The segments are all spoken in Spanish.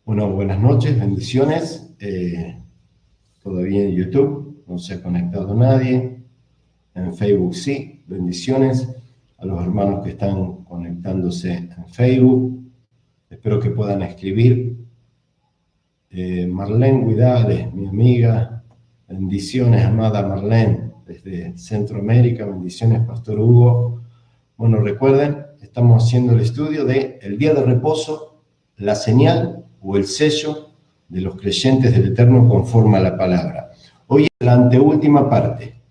Bueno, buenas noches, bendiciones. Todavía en YouTube no se ha conectado nadie. En Facebook sí, bendiciones a los hermanos que están conectándose en Facebook. Espero que puedan escribir. Marlene Guidales, mi amiga. Bendiciones, amada Marlene, desde Centroamérica. Bendiciones, Pastor Hugo. Bueno, recuerden, estamos haciendo el estudio de el día de reposo, la señal o el sello de los creyentes del Eterno conforme a la palabra. Hoy es la anteúltima parte.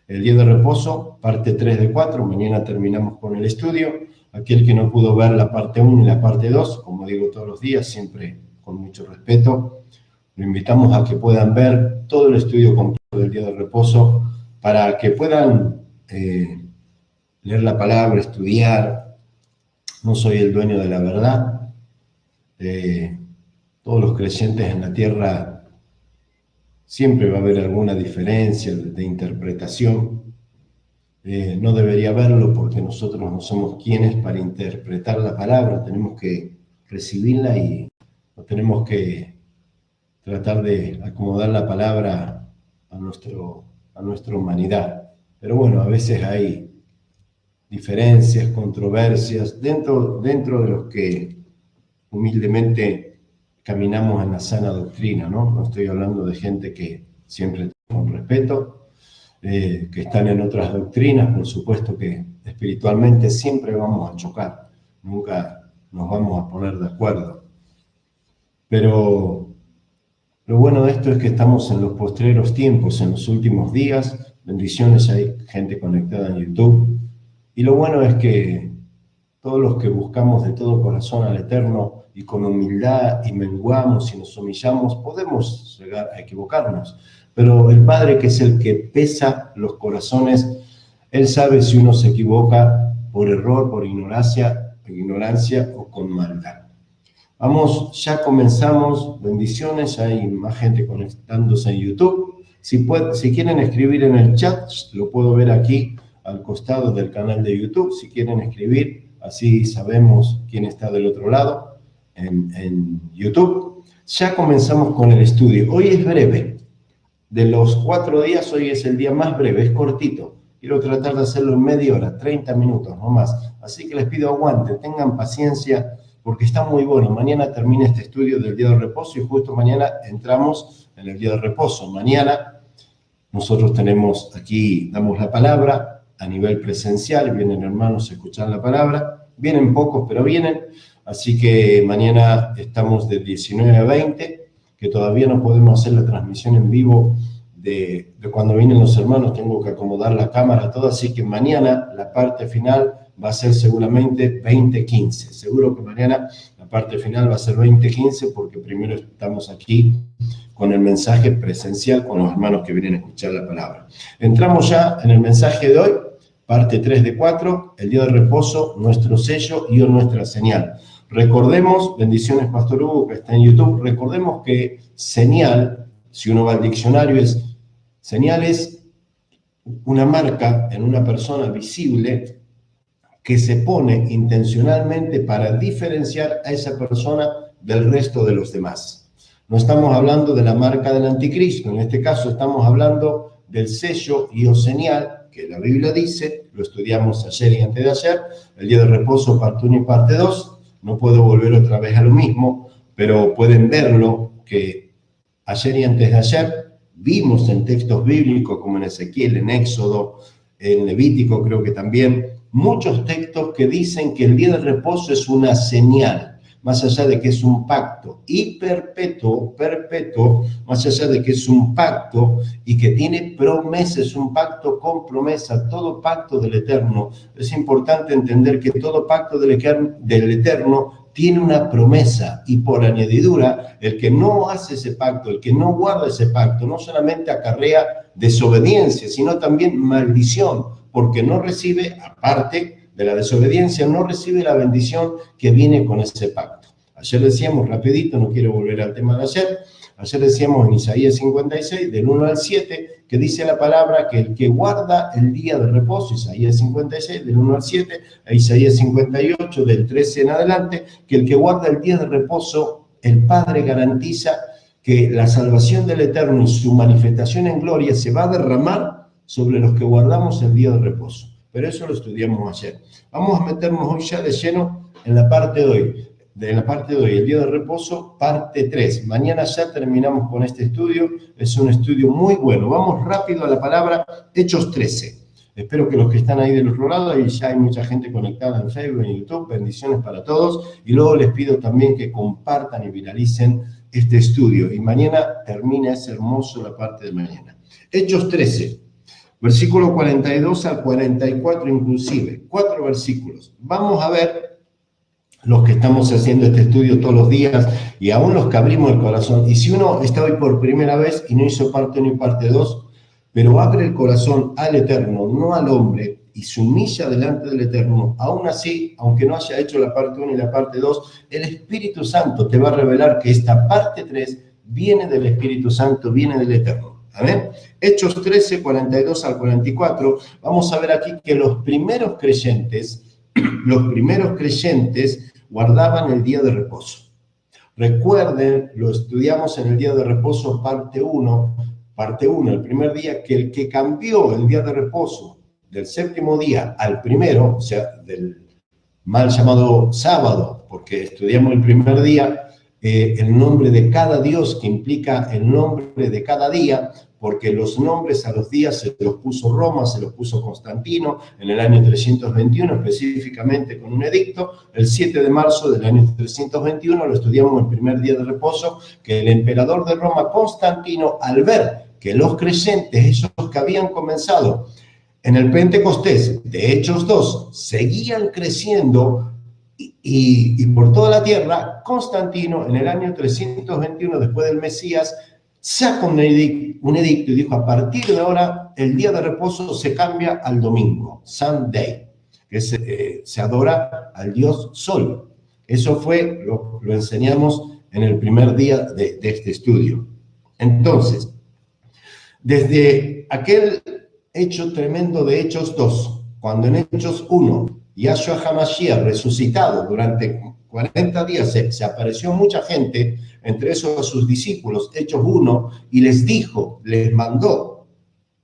El día de reposo, parte 3 de 4. Mañana terminamos con el estudio. Aquel que no pudo ver la parte 1 y la parte 2, como digo todos los días, siempre con mucho respeto, lo invitamos a que puedan ver todo el estudio completo del día de reposo para que puedan leer la palabra, estudiar. No soy el dueño de la verdad. Todos los creyentes en la tierra siempre va a haber alguna diferencia de interpretación. No debería haberlo porque nosotros no somos quienes para interpretar la palabra. Tenemos que recibirla y no tenemos que tratar de acomodar la palabra a nuestra humanidad. Pero bueno, a veces hay diferencias, controversias dentro de los que humildemente caminamos en la sana doctrina, ¿no? No estoy hablando de gente que siempre con respeto, que están en otras doctrinas. Por supuesto que espiritualmente siempre vamos a chocar, nunca nos vamos a poner de acuerdo. Pero lo bueno de esto es que estamos en los postreros tiempos, en los últimos días. Bendiciones, hay gente conectada en YouTube. Y lo bueno es que todos los que buscamos de todo corazón al Eterno y con humildad y menguamos y nos humillamos, podemos llegar a equivocarnos. Pero el Padre, que es el que pesa los corazones, Él sabe si uno se equivoca por error, por ignorancia o con maldad. Vamos, ya comenzamos. Bendiciones, hay más gente conectándose en YouTube. Si quieren escribir en el chat, lo puedo ver aquí al costado del canal de YouTube. Si quieren escribir, así sabemos quién está del otro lado en YouTube. Ya comenzamos con el estudio. Hoy es breve. De los 4 días, hoy es el día más breve, es cortito. Quiero tratar de hacerlo en media hora, 30 minutos, no más. Así que les pido aguante, tengan paciencia, porque está muy bueno. Mañana termina este estudio del día de reposo y justo mañana entramos en el día de reposo. Mañana nosotros tenemos aquí, damos la palabra a nivel presencial, vienen hermanos a escuchar la palabra, vienen pocos pero vienen, así que mañana estamos de 19 a 20, que todavía no podemos hacer la transmisión en vivo de cuando vienen los hermanos, tengo que acomodar la cámara, todo, así que mañana la parte final va a ser seguramente 20:15. Seguro que mañana la parte final va a ser 20:15 porque primero estamos aquí con el mensaje presencial con los hermanos que vienen a escuchar la palabra. Entramos ya en el mensaje de hoy, parte 3 de 4, el día de reposo, nuestro sello y nuestra señal. Recordemos, bendiciones Pastor Hugo que está en YouTube, recordemos que señal, si uno va al diccionario, señal es una marca en una persona visible que se pone intencionalmente para diferenciar a esa persona del resto de los demás. No estamos hablando de la marca del anticristo, en este caso estamos hablando del sello y o señal que la Biblia dice, lo estudiamos ayer y antes de ayer, el día de reposo parte 1 y parte 2, no puedo volver otra vez a lo mismo, pero pueden verlo que ayer y antes de ayer vimos en textos bíblicos como en Ezequiel, en Éxodo, en Levítico creo que también, muchos textos que dicen que el día de reposo es una señal, más allá de que es un pacto, y perpetuo, más allá de que es un pacto y que tiene promesas, un pacto con promesa, todo pacto del Eterno. Es importante entender que todo pacto del Eterno tiene una promesa y por añadidura, el que no hace ese pacto, el que no guarda ese pacto, no solamente acarrea desobediencia, sino también maldición, porque no recibe, aparte de la desobediencia, no recibe la bendición que viene con ese pacto. Ayer decíamos, rapidito, no quiero volver al tema de ayer decíamos en Isaías 56, del 1 al 7, que dice la palabra que el que guarda el día de reposo, Isaías 56, del 1 al 7, a Isaías 58, del 13 en adelante, que el que guarda el día de reposo el Padre garantiza que la salvación del Eterno y su manifestación en gloria se va a derramar sobre los que guardamos el día de reposo. Pero eso lo estudiamos ayer. Vamos a meternos hoy ya de lleno en la parte de hoy. El día de reposo, parte 3. Mañana ya terminamos con este estudio. Es un estudio muy bueno. Vamos rápido a la palabra Hechos 13. Espero que los que están ahí del otro lado, ahí ya hay mucha gente conectada en Facebook, en YouTube, bendiciones para todos. Y luego les pido también que compartan y viralicen este estudio. Y mañana termina, es hermoso la parte de mañana. Hechos 13, versículo 42 al 44 inclusive. 4 versículos. Vamos a ver los que estamos haciendo este estudio todos los días y aún los que abrimos el corazón. Y si uno está hoy por primera vez y no hizo parte 1 y parte 2, pero abre el corazón al Eterno, no al hombre, y se humilla delante del Eterno, aún así, aunque no haya hecho la parte 1 y la parte 2, el Espíritu Santo te va a revelar que esta parte 3 viene del Espíritu Santo, viene del Eterno. ¿Amén? Hechos 13, 42 al 44, vamos a ver aquí que los primeros creyentes guardaban el día de reposo. Recuerden, lo estudiamos en el día de reposo, parte 1, el primer día, que el que cambió el día de reposo del séptimo día al primero, o sea, del mal llamado sábado, porque estudiamos el primer día, el nombre de cada dios, que implica el nombre de cada día, porque los nombres a los días se los puso Roma, se los puso Constantino en el año 321, específicamente con un edicto. El 7 de marzo del año 321 lo estudiamos el primer día de reposo, que el emperador de Roma, Constantino, al ver que los creyentes, esos que habían comenzado en el Pentecostés de Hechos 2, seguían creciendo y por toda la tierra, Constantino en el año 321, después del Mesías, saca un edicto y dijo: a partir de ahora el día de reposo se cambia al domingo, Sunday, que se adora al dios Sol. Eso fue, lo enseñamos en el primer día de este estudio. Entonces, desde aquel hecho tremendo de Hechos 2, cuando en Hechos 1, Yahshua HaMashiach resucitado durante 40 días se apareció mucha gente, entre esos a sus discípulos, Hechos 1, y les mandó,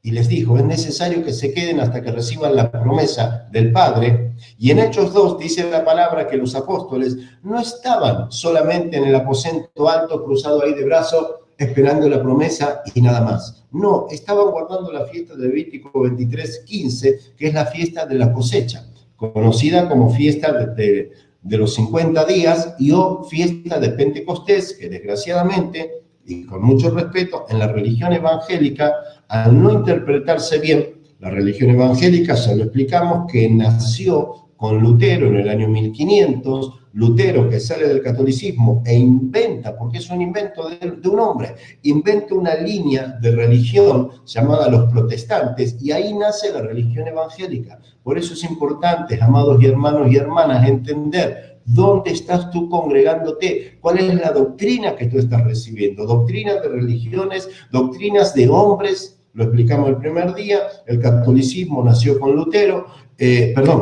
y les dijo: es necesario que se queden hasta que reciban la promesa del Padre. Y en Hechos 2 dice la palabra que los apóstoles no estaban solamente en el aposento alto, cruzado ahí de brazos, esperando la promesa y nada más. No, estaban guardando la fiesta de Levítico 23:15, que es la fiesta de la cosecha, conocida como fiesta de los 50 días o fiesta de Pentecostés, que desgraciadamente, y con mucho respeto, en la religión evangélica, al no interpretarse bien, la religión evangélica, ya lo explicamos, que nació con Lutero en el año 1500, Lutero, que sale del catolicismo e inventa, porque es un invento de un hombre, inventa una línea de religión llamada los protestantes, y ahí nace la religión evangélica. Por eso es importante, amados y hermanos y hermanas, entender dónde estás tú congregándote, cuál es la doctrina que tú estás recibiendo, doctrinas de religiones, doctrinas de hombres. Lo explicamos el primer día. El catolicismo nació con Lutero,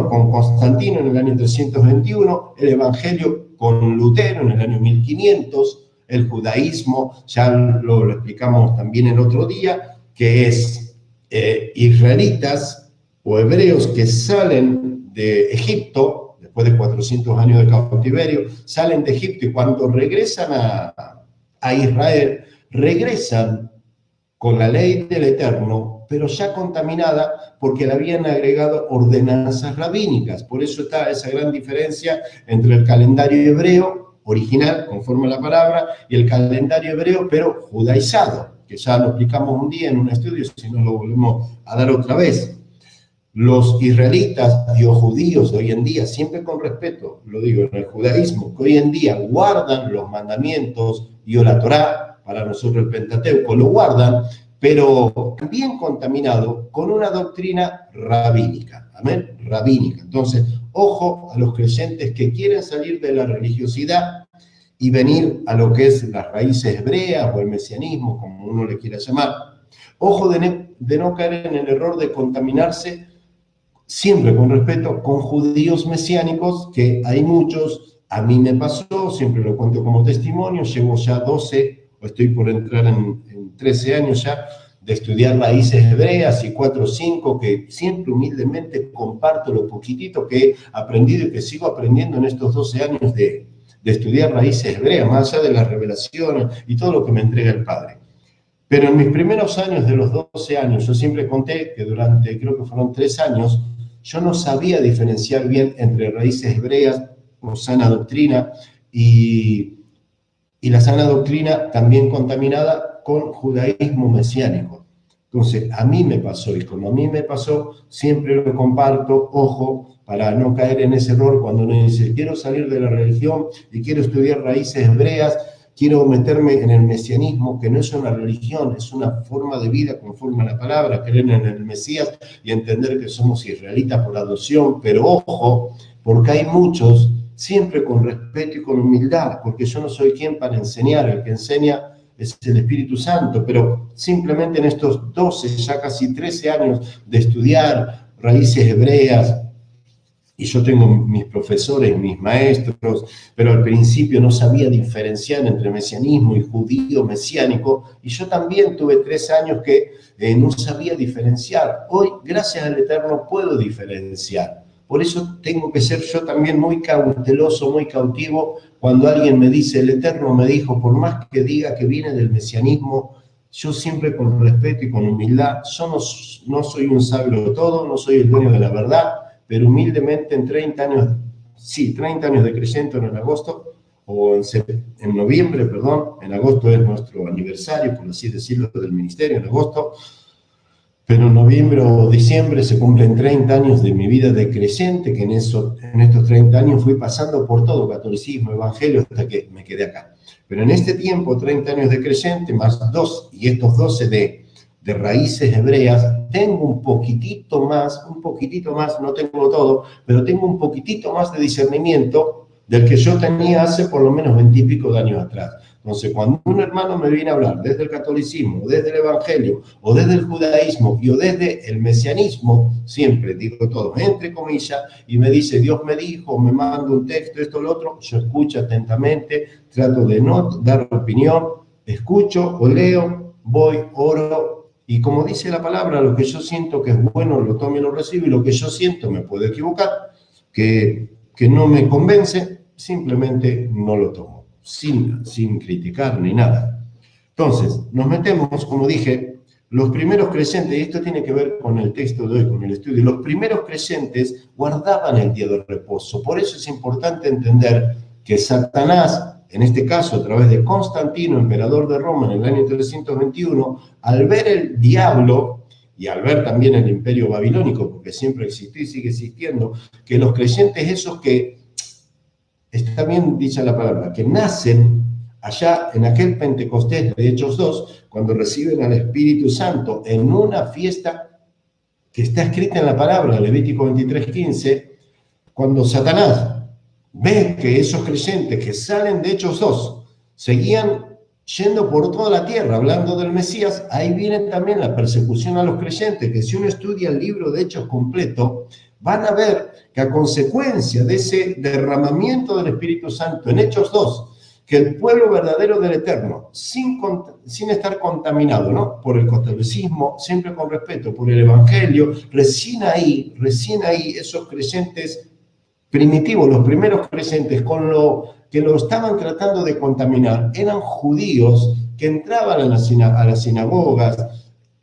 con Constantino en el año 321, el evangelio con Lutero en el año 1500, el judaísmo, ya lo explicamos también el otro día, que es israelitas o hebreos que salen de Egipto, después de 400 años de cautiverio, salen de Egipto y cuando regresan a Israel, regresan con la ley del Eterno, pero ya contaminada porque le habían agregado ordenanzas rabínicas. Por eso está esa gran diferencia entre el calendario hebreo original, conforme a la palabra, y el calendario hebreo, pero judaizado, que ya lo explicamos un día en un estudio, si no lo volvemos a dar otra vez. Los israelitas y los judíos de hoy en día, siempre con respeto, lo digo, en el judaísmo, que hoy en día guardan los mandamientos y la Torá, para nosotros el Pentateuco, lo guardan, pero bien contaminado con una doctrina rabínica. Amén, rabínica. Entonces, ojo a los creyentes que quieren salir de la religiosidad y venir a lo que es las raíces hebreas o el mesianismo, como uno le quiera llamar. Ojo de no caer en el error de contaminarse, siempre con respeto, con judíos mesiánicos, que hay muchos A mí me pasó, siempre lo cuento como testimonio, llevo ya 12, o estoy por entrar en 13 años ya, de estudiar raíces hebreas y 4 o 5, que siempre humildemente comparto lo poquitito que he aprendido y que sigo aprendiendo en estos 12 años de estudiar raíces hebreas, más allá de las revelaciones y todo lo que me entrega el Padre. Pero en mis primeros años de los 12 años, yo siempre conté que durante, creo que fueron 3 años, yo no sabía diferenciar bien entre raíces hebreas o sana doctrina y la sana doctrina también contaminada con judaísmo mesiánico. Entonces, a mí me pasó, y como a mí me pasó, siempre lo comparto, ojo, para no caer en ese error cuando uno dice, quiero salir de la religión y quiero estudiar raíces hebreas, quiero meterme en el mesianismo, que no es una religión, es una forma de vida conforme a la palabra, creer en el Mesías y entender que somos israelitas por adopción, pero ojo, porque hay muchos, siempre con respeto y con humildad, porque yo no soy quien para enseñar, el que enseña es el Espíritu Santo, pero simplemente en estos 12, ya casi 13 años de estudiar raíces hebreas, y yo tengo mis profesores, mis maestros, pero al principio no sabía diferenciar entre mesianismo y judío mesiánico, y yo también tuve 3 años que no sabía diferenciar. Hoy, gracias al Eterno, puedo diferenciar. Por eso tengo que ser yo también muy cauteloso, muy cautivo, cuando alguien me dice, el Eterno me dijo, por más que diga que viene del mesianismo, yo siempre con respeto y con humildad, yo no soy un sabio de todo, no soy el dueño de la verdad, pero humildemente en 30 años, sí, 30 años de creyente en agosto, o en noviembre, perdón, en agosto es nuestro aniversario, por así decirlo, del ministerio, en agosto, pero en noviembre o diciembre se cumplen 30 años de mi vida de creyente, que en estos 30 años fui pasando por todo, catolicismo, evangelio, hasta que me quedé acá. Pero en este tiempo, 30 años de creyente, más 2, y estos 12 de raíces hebreas, tengo un poquitito más, no tengo todo, pero tengo un poquitito más de discernimiento del que yo tenía hace por lo menos 20 y pico de años atrás. Entonces, cuando un hermano me viene a hablar desde el catolicismo, desde el evangelio, o desde el judaísmo, o desde el mesianismo, siempre digo todo, entre comillas, y me dice, Dios me dijo, me manda un texto, esto, lo otro, yo escucho atentamente, trato de no dar opinión, escucho o leo, voy, oro, y como dice la palabra, lo que yo siento que es bueno, lo tomo y lo recibo, y lo que yo siento me puedo equivocar, que no me convence, simplemente no lo tomo, sin criticar ni nada. Entonces, nos metemos, como dije, los primeros creyentes, y esto tiene que ver con el texto de hoy, con el estudio, los primeros creyentes guardaban el día de reposo. Por eso es importante entender que Satanás, en este caso a través de Constantino, emperador de Roma en el año 321, al ver el diablo, y al ver también el imperio babilónico, porque siempre existió y sigue existiendo, que los creyentes esos que, está bien dicha la palabra, que nacen allá en aquel Pentecostés de Hechos 2, cuando reciben al Espíritu Santo en una fiesta que está escrita en la palabra, Levítico 23:15, cuando Satanás ve que esos creyentes que salen de Hechos 2 seguían yendo por toda la tierra, hablando del Mesías, ahí viene también la persecución a los creyentes, que si uno estudia el libro de Hechos completo, van a ver que a consecuencia de ese derramamiento del Espíritu Santo en Hechos 2, que el pueblo verdadero del Eterno, sin estar contaminado, ¿no?, por el catolicismo, siempre con respeto, por el Evangelio, recién ahí esos creyentes primitivos, los primeros creyentes, con lo que lo estaban tratando de contaminar, eran judíos que entraban a las sinagogas,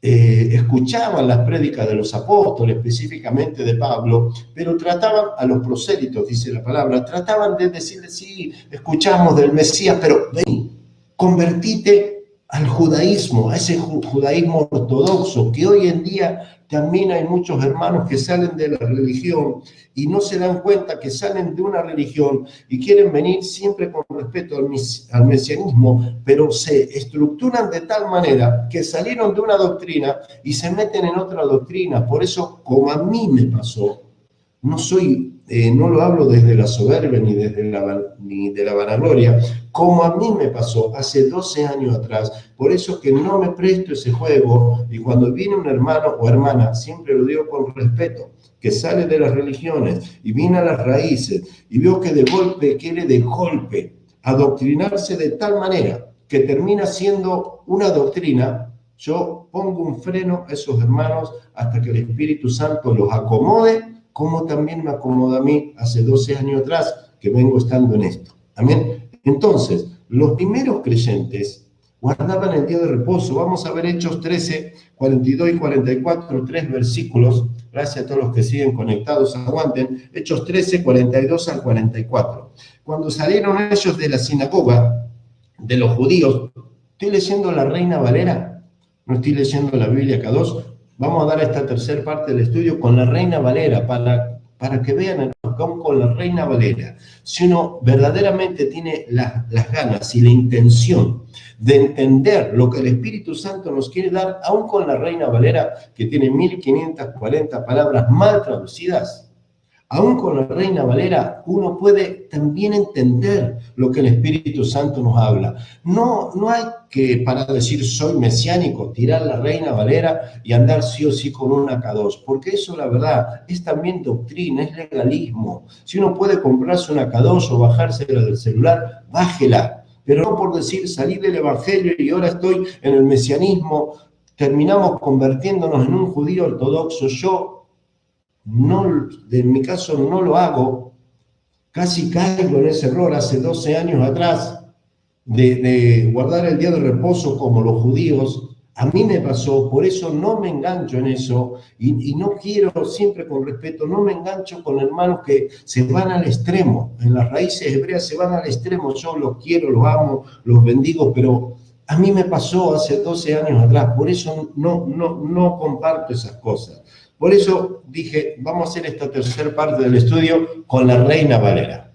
escuchaban las prédicas de los apóstoles, específicamente de Pablo, pero trataban a los prosélitos, dice la palabra, trataban de decirles, sí, escuchamos del Mesías, pero ven, convertite al judaísmo, a ese judaísmo ortodoxo, que hoy en día también hay muchos hermanos que salen de la religión y no se dan cuenta que salen de una religión y quieren venir siempre con respeto al mesianismo, pero se estructuran de tal manera que salieron de una doctrina y se meten en otra doctrina. Por eso, como a mí me pasó, no soy no lo hablo desde la soberbia ni de la vanagloria, como a mí me pasó hace 12 años atrás. Por eso que no me presto ese juego, y cuando viene un hermano o hermana, siempre lo digo con respeto, que sale de las religiones y viene a las raíces y veo que de golpe quiere de golpe adoctrinarse de tal manera que termina siendo una doctrina, yo pongo un freno a esos hermanos hasta que el Espíritu Santo los acomode, como también me acomoda a mí hace 12 años atrás que vengo estando en esto. Amén. Entonces, los primeros creyentes guardaban el día de reposo. Vamos a ver Hechos 13, 42 y 44, 3 versículos. Gracias a todos los que siguen conectados, aguanten. Hechos 13, 42 al 44. Cuando salieron ellos de la sinagoga de los judíos, estoy leyendo la Reina Valera, no estoy leyendo la Biblia K2. Vamos a dar esta tercera parte del estudio con la Reina Valera para que vean aún con la Reina Valera. Si uno verdaderamente tiene las ganas y la intención de entender lo que el Espíritu Santo nos quiere dar, aún con la Reina Valera, que tiene 1540 palabras mal traducidas, aún con la Reina Valera, uno puede también entender lo que el Espíritu Santo nos habla. No hay que, para decir soy mesiánico, tirar la Reina Valera y andar sí o sí con una K2, porque eso, la verdad, es también doctrina, es legalismo. Si uno puede comprarse una K2 o bajársela del celular, bájela. Pero no por decir salí del Evangelio y ahora estoy en el mesianismo, terminamos convirtiéndonos en un judío ortodoxo. Yo no, en mi caso no lo hago, casi caigo en ese error hace 12 años atrás de guardar el día de reposo como los judíos. A mí me pasó, por eso no me engancho en eso y no quiero, siempre con respeto, no me engancho con hermanos que se van al extremo. En las raíces hebreas se van al extremo. Yo los quiero, los amo, los bendigo, pero a mí me pasó hace 12 años atrás, por eso no comparto esas cosas. Por eso dije, vamos a hacer esta tercera parte del estudio con la Reina Valera.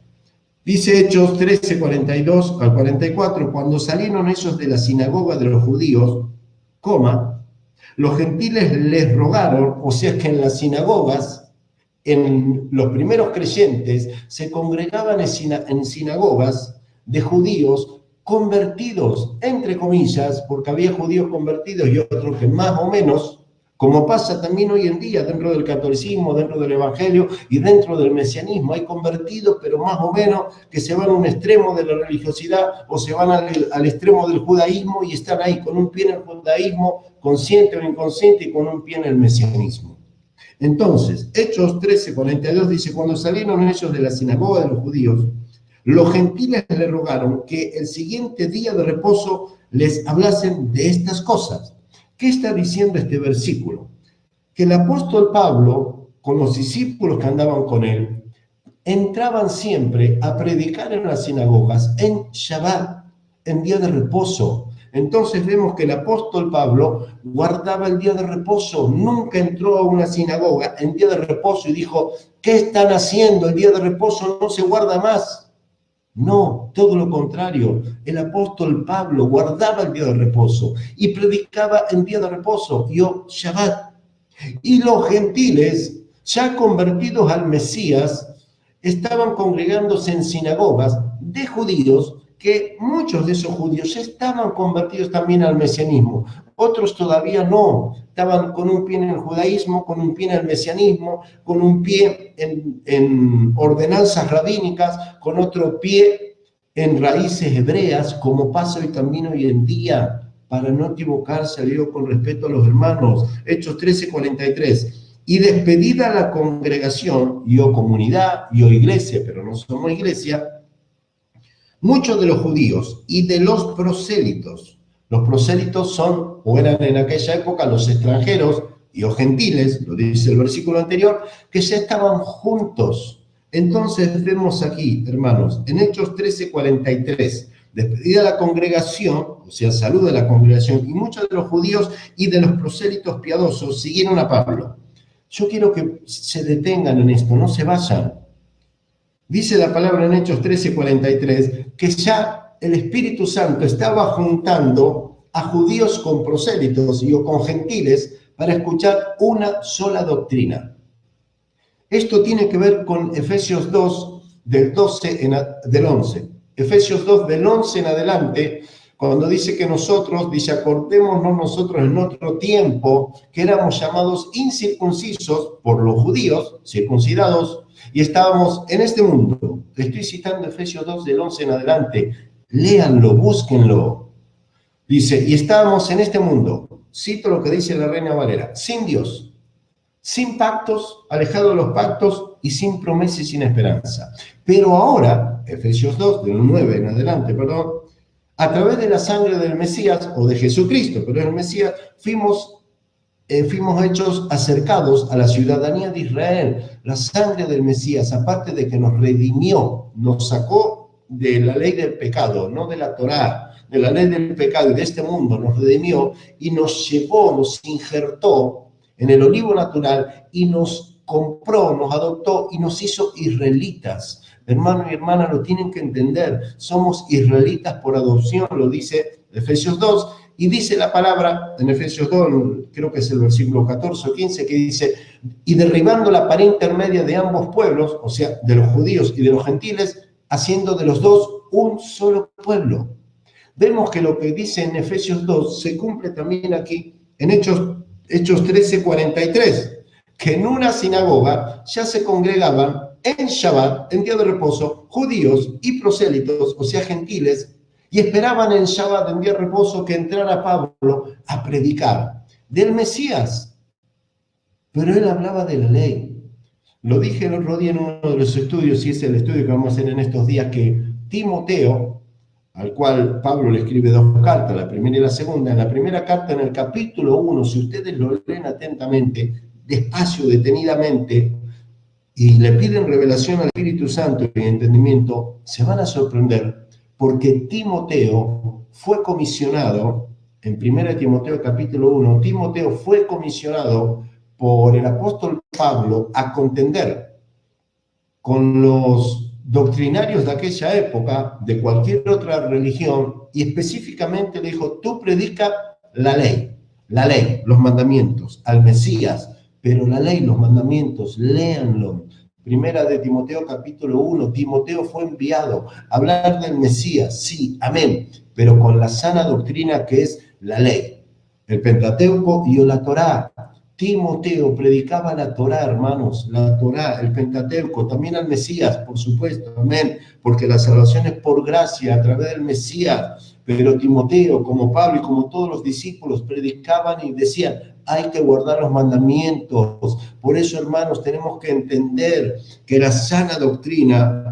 Dice Hechos 13, 42 al 44, cuando salieron ellos de la sinagoga de los judíos, los gentiles les rogaron, o sea que en las sinagogas, en los primeros creyentes, se congregaban en sinagogas de judíos convertidos, entre comillas, porque había judíos convertidos y otros que más o menos, como pasa también hoy en día dentro del catolicismo, dentro del evangelio y dentro del mesianismo. Hay convertidos, pero más o menos que se van a un extremo de la religiosidad o se van al extremo del judaísmo y están ahí con un pie en el judaísmo, consciente o inconsciente, y con un pie en el mesianismo. Entonces, Hechos 13, 42 dice, cuando salieron ellos de la sinagoga de los judíos, los gentiles le rogaron que el siguiente día de reposo les hablasen de estas cosas. ¿Qué está diciendo este versículo? Que el apóstol Pablo, con los discípulos que andaban con él, entraban siempre a predicar en las sinagogas en Shabbat, en día de reposo. Entonces vemos que el apóstol Pablo guardaba el día de reposo, nunca entró a una sinagoga en día de reposo y dijo, ¿qué están haciendo? El día de reposo no se guarda más. No, todo lo contrario. El apóstol Pablo guardaba el día de reposo y predicaba en día de reposo, Yom Shabbat. Y los gentiles, ya convertidos al Mesías, estaban congregándose en sinagogas de judíos, que muchos de esos judíos ya estaban convertidos también al mesianismo. Otros todavía no, estaban con un pie en el judaísmo, con un pie en el mesianismo, con un pie en ordenanzas rabínicas, con otro pie en raíces hebreas, como pasa hoy también hoy en día, para no equivocarse, digo con respeto a los hermanos. Hechos 13, 43. Y despedida la congregación, yo comunidad, yo iglesia, pero no somos iglesia, muchos de los judíos y de los prosélitos. Los prosélitos son, o eran en aquella época, los extranjeros y los gentiles, lo dice el versículo anterior, que ya estaban juntos. Entonces vemos aquí, hermanos, en Hechos 13, 43, despedida la congregación, o sea, salud de la congregación, y muchos de los judíos y de los prosélitos piadosos siguieron a Pablo. Yo quiero que se detengan en esto, no se vayan. Dice la palabra en Hechos 13, 43, que ya el Espíritu Santo estaba juntando a judíos con prosélitos y o con gentiles para escuchar una sola doctrina. Esto tiene que ver con Efesios 2, del 11. Efesios 2, del 11 en adelante, cuando dice que nosotros, dice, acordémonos nosotros en otro tiempo, que éramos llamados incircuncisos por los judíos, circuncidados, y estábamos en este mundo. Estoy citando Efesios 2, del 11 en adelante. Léanlo, búsquenlo. Dice, y estábamos en este mundo, cito lo que dice la Reina Valera, sin Dios, sin pactos, alejado de los pactos y sin promesa y sin esperanza. Pero ahora, Efesios 2, del 9 en adelante, perdón, a través de la sangre del Mesías, o de Jesucristo, pero el Mesías, fuimos hechos acercados a la ciudadanía de Israel. La sangre del Mesías, aparte de que nos redimió, nos sacó de la ley del pecado, no de la Torá, de la ley del pecado y de este mundo, nos redimió y nos llevó, nos injertó en el olivo natural y nos compró, nos adoptó y nos hizo israelitas. Hermano y hermana, lo tienen que entender. Somos israelitas por adopción, lo dice Efesios 2, y dice la palabra en Efesios 2, creo que es el versículo 14 o 15, que dice, y derribando la pared intermedia de ambos pueblos, o sea, de los judíos y de los gentiles, haciendo de los dos un solo pueblo. Vemos que lo que dice en Efesios 2 se cumple también aquí en Hechos 13, 43, que en una sinagoga ya se congregaban en Shabbat, en día de reposo, judíos y prosélitos, o sea, gentiles, y esperaban en Shabbat, en día de reposo, que entrara Pablo a predicar del Mesías. Pero él hablaba de la ley. Lo dije el otro día en uno de los estudios, y es el estudio que vamos a hacer en estos días, que Timoteo, al cual Pablo le escribe dos cartas, la primera y la segunda. En la primera carta, en el capítulo 1, si ustedes lo leen atentamente, despacio, detenidamente, y le piden revelación al Espíritu Santo y entendimiento, se van a sorprender, porque Timoteo fue comisionado, en 1 Timoteo capítulo 1, Timoteo fue comisionado por el apóstol Pablo a contender con los doctrinarios de aquella época, de cualquier otra religión, y específicamente le dijo, tú predica la ley, los mandamientos, al Mesías, pero la ley, los mandamientos, léanlo. Primera de Timoteo capítulo 1, Timoteo fue enviado a hablar del Mesías, sí, amén, pero con la sana doctrina que es la ley, el Pentateuco y la Torá. Timoteo predicaba la Torá, hermanos, la Torá, el Pentateuco, también al Mesías, por supuesto, amén, porque la salvación es por gracia a través del Mesías. Pero Timoteo, como Pablo y como todos los discípulos, predicaban y decían, hay que guardar los mandamientos. Por eso, hermanos, tenemos que entender que la sana doctrina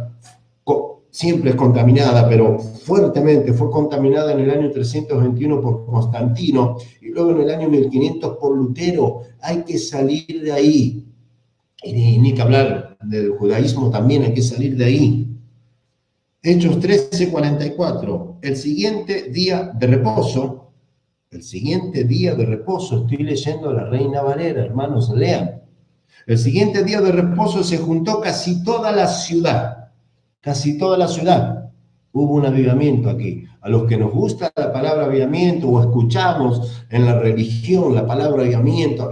siempre es contaminada, pero fuertemente fue contaminada en el año 321 por Constantino y luego en el año 1500 por Lutero. Hay que salir de ahí. Y ni que hablar del judaísmo también, hay que salir de ahí. Hechos 13, 44. El siguiente día de reposo, estoy leyendo la Reina Valera, hermanos, lean. El siguiente día de reposo se juntó casi toda la ciudad. Hubo un avivamiento aquí. A los que nos gusta la palabra avivamiento o escuchamos en la religión la palabra avivamiento,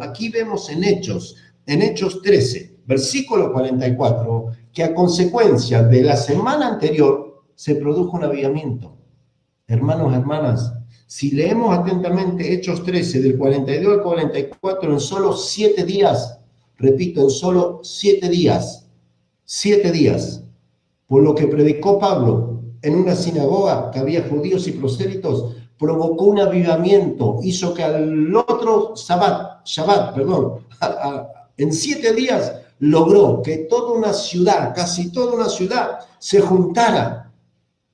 aquí vemos en Hechos 13, versículo 44, que a consecuencia de la semana anterior se produjo un avivamiento. Hermanos, hermanas, si leemos atentamente Hechos 13, del 42 al 44, en solo 7 días, repito, en solo 7 días, por lo que predicó Pablo en una sinagoga que había judíos y prosélitos, provocó un avivamiento, hizo que al otro Shabbat, en 7 días logró que toda una ciudad, casi toda una ciudad, se juntara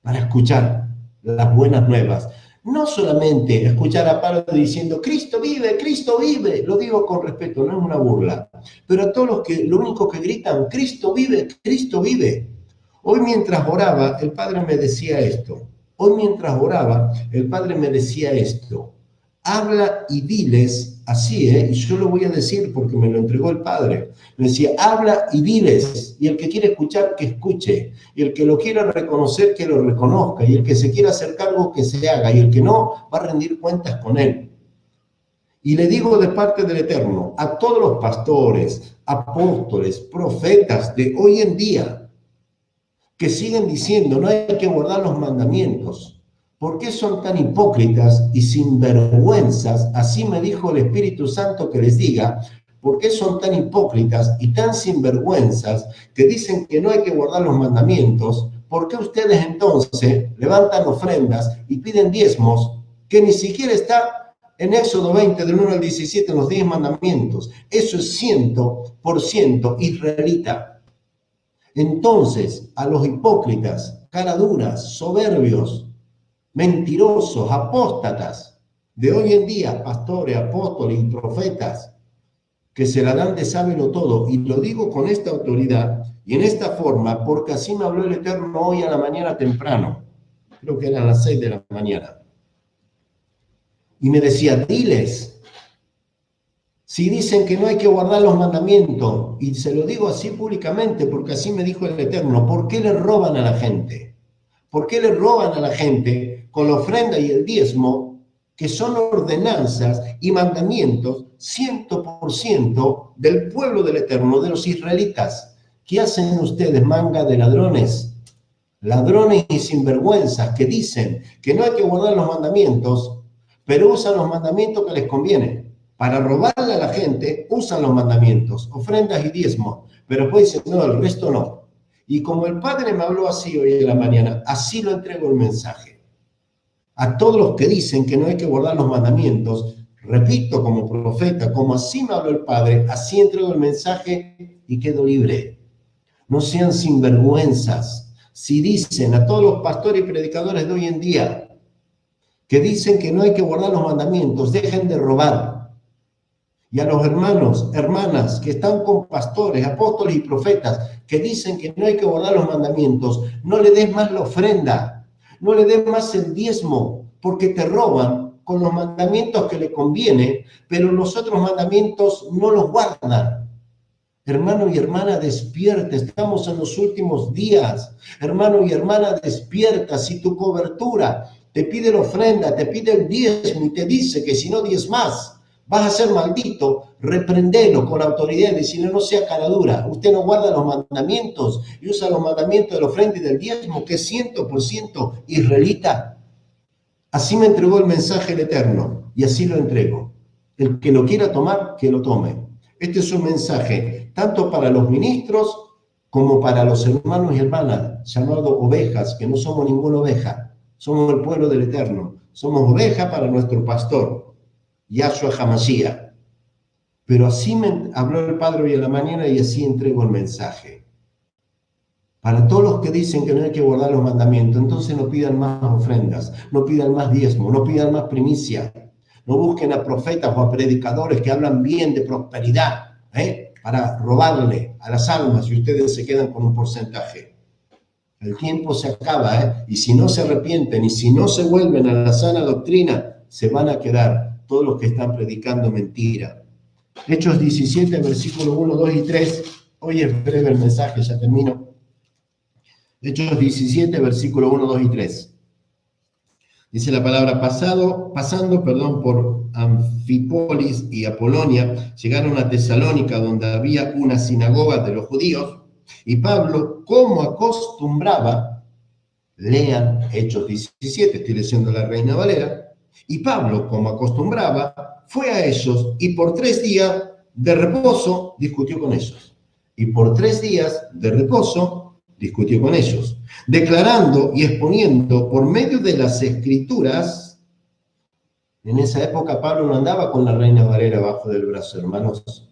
para escuchar las buenas nuevas. No solamente escuchar a Pablo diciendo, Cristo vive, lo digo con respeto, no es una burla, pero a todos los que lo único que gritan, Cristo vive. Hoy mientras oraba, el Padre me decía esto, habla y diles, así, y yo lo voy a decir porque me lo entregó el Padre. Me decía, habla y diles, y el que quiere escuchar, que escuche, y el que lo quiera reconocer, que lo reconozca, y el que se quiera hacer cargo, que se haga, y el que no, va a rendir cuentas con él. Y le digo de parte del Eterno a todos los pastores, apóstoles, profetas de hoy en día que siguen diciendo no hay que guardar los mandamientos. ¿Por qué son tan hipócritas y sinvergüenzas? Así me dijo el Espíritu Santo que les diga. ¿Por qué son tan hipócritas y tan sinvergüenzas que dicen que no hay que guardar los mandamientos? ¿Por qué ustedes entonces levantan ofrendas y piden diezmos que ni siquiera está en Éxodo 20, del 1 al 17, en los 10 mandamientos? Eso es 100% israelita. Entonces, a los hipócritas, caraduras, soberbios, mentirosos, apóstatas de hoy en día, pastores, apóstoles y profetas, que se la dan de sábelo todo, y lo digo con esta autoridad y en esta forma, porque así me habló el Eterno hoy a la mañana temprano, creo que eran las 6 de la mañana, y me decía, diles, si dicen que no hay que guardar los mandamientos, y se lo digo así públicamente, porque así me dijo el Eterno, ¿por qué le roban a la gente? ¿Por qué le roban a la gente con la ofrenda y el diezmo, que son ordenanzas y mandamientos 100% del pueblo del Eterno, de los israelitas? ¿Qué hacen ustedes, manga de ladrones? Ladrones y sinvergüenzas que dicen que no hay que guardar los mandamientos, pero usan los mandamientos que les conviene. Para robarle a la gente, usan los mandamientos, ofrendas y diezmos, pero después dicen, no, el resto no. Y como el Padre me habló así hoy en la mañana, así lo entrego el mensaje. A todos los que dicen que no hay que guardar los mandamientos, repito como profeta, como así me habló el Padre, así entrego el mensaje y quedo libre. No sean sinvergüenzas. Si dicen a todos los pastores y predicadores de hoy en día que dicen que no hay que guardar los mandamientos, dejen de robar. Y a los hermanos, hermanas que están con pastores, apóstoles y profetas que dicen que no hay que guardar los mandamientos, no le des más la ofrenda, no le des más el diezmo, porque te roban con los mandamientos que le conviene, pero los otros mandamientos no los guardan. Hermano y hermana, despierta, estamos en los últimos días. Hermano y hermana, despierta. Si tu cobertura te pide la ofrenda, te pide el diezmo y te dice que si no diezmas vas a ser maldito, reprendelo con autoridad y decirle no sea cara dura. Usted no guarda los mandamientos y usa los mandamientos de la ofrenda y del diezmo, que es 100% israelita. Así me entregó el mensaje el Eterno y así lo entrego. El que lo quiera tomar, que lo tome. Este es un mensaje tanto para los ministros como para los hermanos y hermanas, llamados ovejas, que no somos ninguna oveja. Somos el pueblo del Eterno. Somos oveja para nuestro pastor, Yahshua HaMashiach. Pero así me habló el Padre hoy en la mañana y así entrego el mensaje. Para todos los que dicen que no hay que guardar los mandamientos, entonces no pidan más ofrendas, no pidan más diezmo, no pidan más primicia. No busquen a profetas o a predicadores que hablan bien de prosperidad, para robarle a las almas y ustedes se quedan con un porcentaje. El tiempo se acaba, y si no se arrepienten y si no se vuelven a la sana doctrina, se van a quedar todos los que están predicando mentira. Hechos 17, versículos 1, 2 y 3. Hoy es breve el mensaje, ya termino. Hechos 17, versículos 1, 2 y 3. Dice la palabra, pasando por Anfípolis y Apolonia, llegaron a Tesalónica, donde había una sinagoga de los judíos, y Pablo, como acostumbraba, lean Hechos 17, estoy leyendo la Reina Valera, y Pablo, como acostumbraba, fue a ellos y por 3 días de reposo discutió con ellos. Y por 3 días de reposo discutió con ellos, declarando y exponiendo por medio de las Escrituras. En esa época Pablo no andaba con la Reina Valera abajo del brazo, hermanos.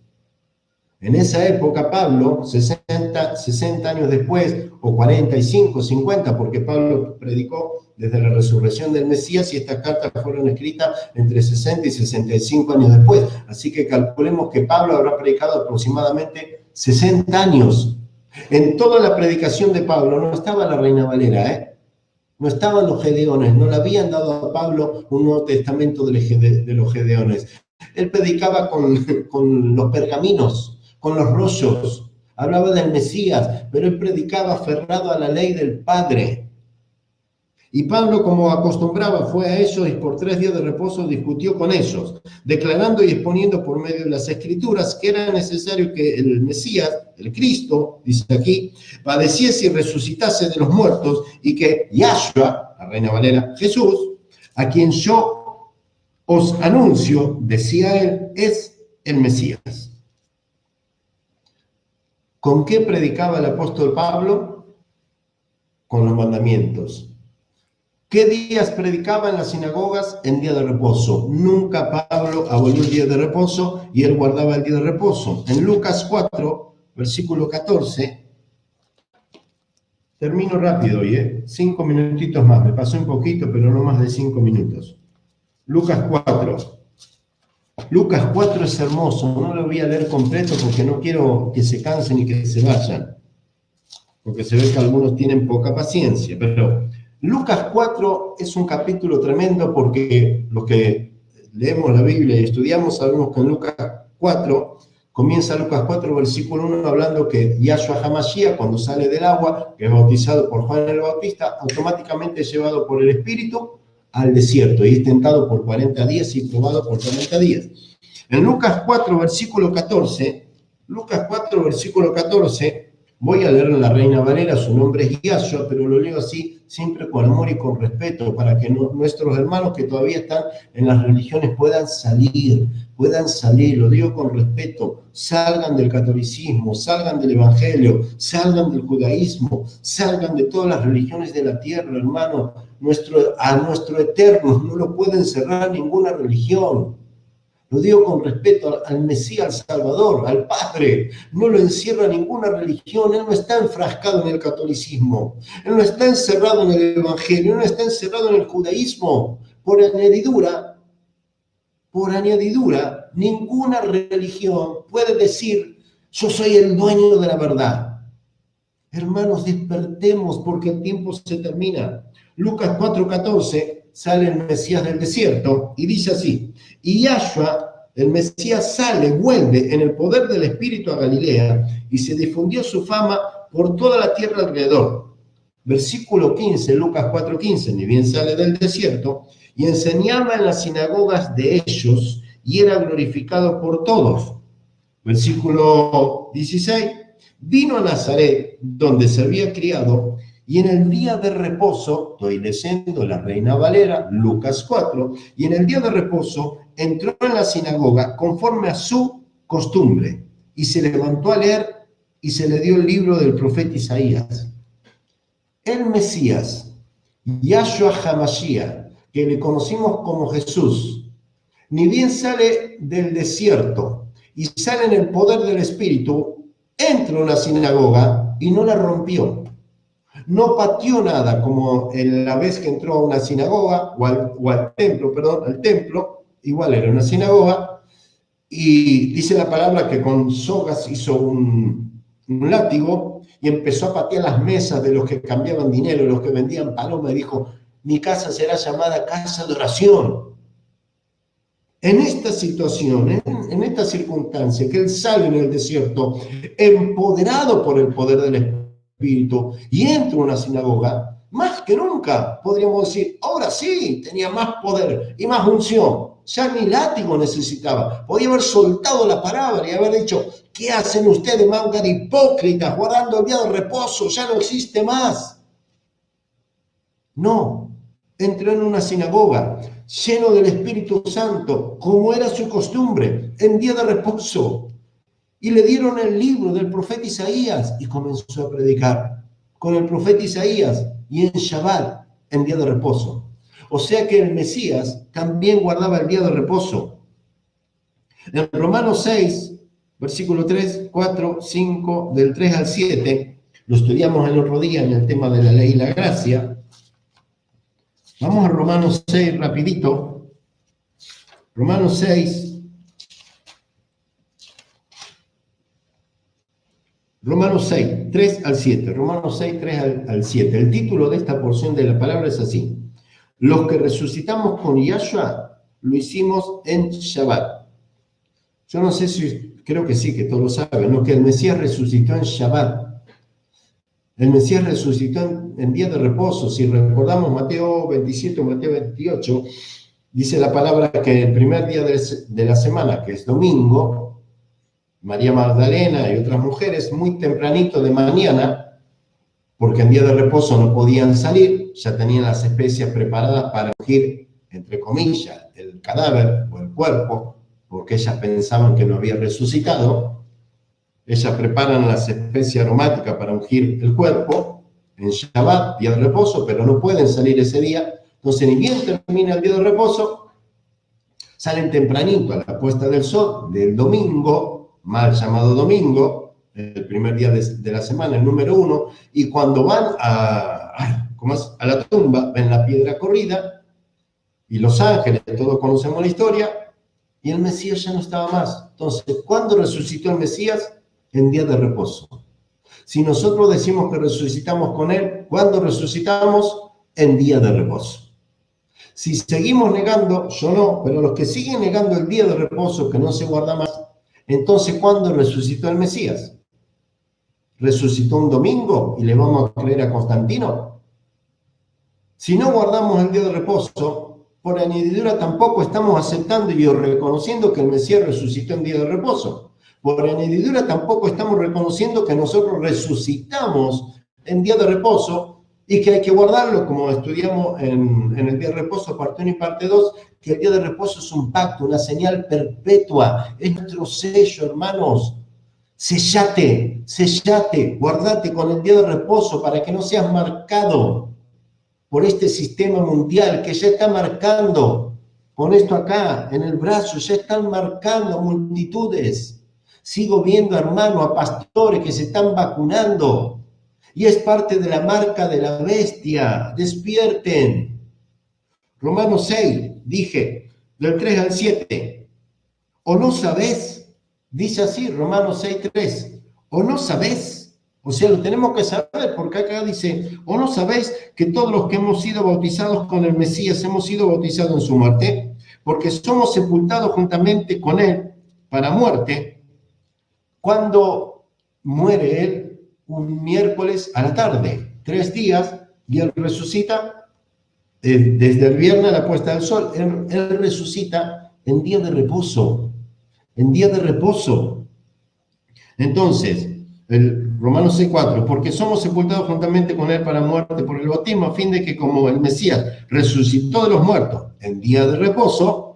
En esa época Pablo, 60 años después, o 45, 50, porque Pablo predicó desde la resurrección del Mesías y estas cartas fueron escritas entre 60 y 65 años después. Así que calculemos que Pablo habrá predicado aproximadamente 60 años. En toda la predicación de Pablo no estaba la Reina Valera, no estaban los gedeones, no le habían dado a Pablo un Nuevo Testamento de los gedeones. Él predicaba con los pergaminos, con los rollos, hablaba del Mesías, pero él predicaba aferrado a la ley del Padre. Y Pablo, como acostumbraba, fue a ellos y por 3 días de reposo discutió con ellos, declarando y exponiendo por medio de las Escrituras que era necesario que el Mesías, el Cristo, dice aquí, padeciese y resucitase de los muertos, y que Yahshua, la Reina Valera, Jesús, a quien yo os anuncio, decía él, es el Mesías. ¿Con qué predicaba el apóstol Pablo? Con los mandamientos. ¿Qué días predicaba en las sinagogas? En día de reposo. Nunca Pablo abolió el día de reposo y él guardaba el día de reposo. En Lucas 4, versículo 14, termino rápido hoy, 5 minutitos más, me pasó un poquito, pero no más de 5 minutos. Lucas 4. Lucas 4 es hermoso, no lo voy a leer completo porque no quiero que se cansen y que se vayan, porque se ve que algunos tienen poca paciencia, pero Lucas 4 es un capítulo tremendo porque los que leemos la Biblia y estudiamos sabemos que en Lucas 4, comienza Lucas 4, versículo 1, hablando que Yahshua HaMashiach, cuando sale del agua, que es bautizado por Juan el Bautista, automáticamente es llevado por el Espíritu al desierto y es tentado por 40 días y probado por 40 días. En Lucas 4, versículo 14, voy a leer en la Reina Valera, su nombre es Yahshua, pero lo leo así, siempre con amor y con respeto, para que nuestros hermanos que todavía están en las religiones puedan salir, lo digo con respeto, salgan del catolicismo, salgan del evangelio, salgan del judaísmo, salgan de todas las religiones de la tierra, hermano, a nuestro eterno no lo puede encerrar ninguna religión. Lo digo con respeto al Mesías, al Salvador, al Padre. No lo encierra ninguna religión. Él no está enfrascado en el catolicismo. Él no está encerrado en el evangelio. Él no está encerrado en el judaísmo. Por añadidura, ninguna religión puede decir, yo soy el dueño de la verdad. Hermanos, despertemos porque el tiempo se termina. Lucas 4:14 sale el Mesías del desierto y dice así, y Yahshua, el Mesías vuelve en el poder del Espíritu a Galilea y se difundió su fama por toda la tierra alrededor. Versículo 15, Lucas 4:15, ni bien sale del desierto, y enseñaba en las sinagogas de ellos y era glorificado por todos. Versículo 16, vino a Nazaret, donde se había criado, y en el día de reposo, estoy leyendo la Reina Valera, Lucas 4, y en el día de reposo entró en la sinagoga conforme a su costumbre, y se levantó a leer, y se le dio el libro del profeta Isaías. El Mesías, Yahshua HaMashiach, que le conocimos como Jesús, ni bien sale del desierto y sale en el poder del Espíritu, entra a una sinagoga y no la rompió. No pateó nada, como en la vez que entró a una sinagoga, al templo, igual era una sinagoga, y dice la palabra que con sogas hizo un látigo y empezó a patear las mesas de los que cambiaban dinero, los que vendían paloma, y dijo, mi casa será llamada casa de oración. En esta situación, en esta circunstancia, que él sale en el desierto, empoderado por el poder del Espíritu, y entra a una sinagoga, más que nunca, podríamos decir, ahora sí, tenía más poder y más unción. Ya ni látigo necesitaba. Podía haber soltado la palabra y haber dicho, ¿qué hacen ustedes, manga de hipócritas, guardando el día de reposo? Ya no existe más. No, entró en una sinagoga, lleno del Espíritu Santo, como era su costumbre, en día de reposo. Y le dieron el libro del profeta Isaías y comenzó a predicar con el profeta Isaías y en Shabbat, en día de reposo. O sea que el Mesías también guardaba el día de reposo. En Romanos 6, versículo 3, 4, 5, del 3 al 7, lo estudiamos el otro día en el tema de la ley y la gracia. Vamos a Romanos 6 rapidito. Romanos 6. Romanos 6, 3 al 7. Romanos 6, 3 al 7. El título de esta porción de la palabra es así. Los que resucitamos con Yahshua lo hicimos en Shabbat. Yo no sé si, creo que sí, que todos lo saben, ¿no? Que el Mesías resucitó en Shabbat. El Mesías resucitó en día de reposo. Si recordamos Mateo 27 o Mateo 28, dice la palabra que el primer día de la semana, que es domingo, María Magdalena y otras mujeres, muy tempranito de mañana, porque en día de reposo no podían salir, ya tenían las especias preparadas para ungir, entre comillas, el cadáver o el cuerpo, porque ellas pensaban que no había resucitado. Ellas preparan las especias aromáticas para ungir el cuerpo en Shabbat, día de reposo, pero no pueden salir ese día. Entonces, ni bien termina el día de reposo, salen tempranito a la puesta del sol del domingo, mal llamado domingo, el primer día de la semana, el número 1, y cuando van a la tumba, ven la piedra corrida, y los ángeles, todos conocemos la historia, y el Mesías ya no estaba más. Entonces, ¿cuándo resucitó el Mesías? En día de reposo. Si nosotros decimos que resucitamos con él, ¿cuándo resucitamos? En día de reposo. Si seguimos negando, yo no, pero los que siguen negando el día de reposo, que no se guarda más, entonces ¿cuándo resucitó el Mesías? ¿Resucitó un domingo y le vamos a creer a Constantino? Si no guardamos el día de reposo, por añadidura tampoco estamos aceptando y reconociendo que el Mesías resucitó en día de reposo. Por añadidura tampoco estamos reconociendo que nosotros resucitamos en día de reposo y que hay que guardarlo, como estudiamos en el día de reposo, parte 1 y parte 2, que el día de reposo es un pacto, una señal perpetua, es nuestro sello, hermanos. Sellate, guardate con el día de reposo para que no seas marcado por este sistema mundial que ya está marcando, con esto acá en el brazo, ya están marcando multitudes. Sigo viendo, hermano, a pastores que se están vacunando. Y es parte de la marca de la bestia. Despierten. Romanos 6, dije, del 3 al 7. ¿O no sabés? Dice así, Romanos 6, 3. ¿O no sabés? O sea, lo tenemos que saber, porque acá dice, ¿o no sabéis que todos los que hemos sido bautizados con el Mesías hemos sido bautizados en su muerte? Porque somos sepultados juntamente con él para muerte. Cuando muere él, un miércoles a la tarde, 3 días, y él resucita desde el viernes a la puesta del sol. Él resucita en día de reposo, en día de reposo. Entonces, el Romanos 6:4, porque somos sepultados juntamente con él para muerte por el bautismo, a fin de que como el Mesías resucitó de los muertos en día de reposo,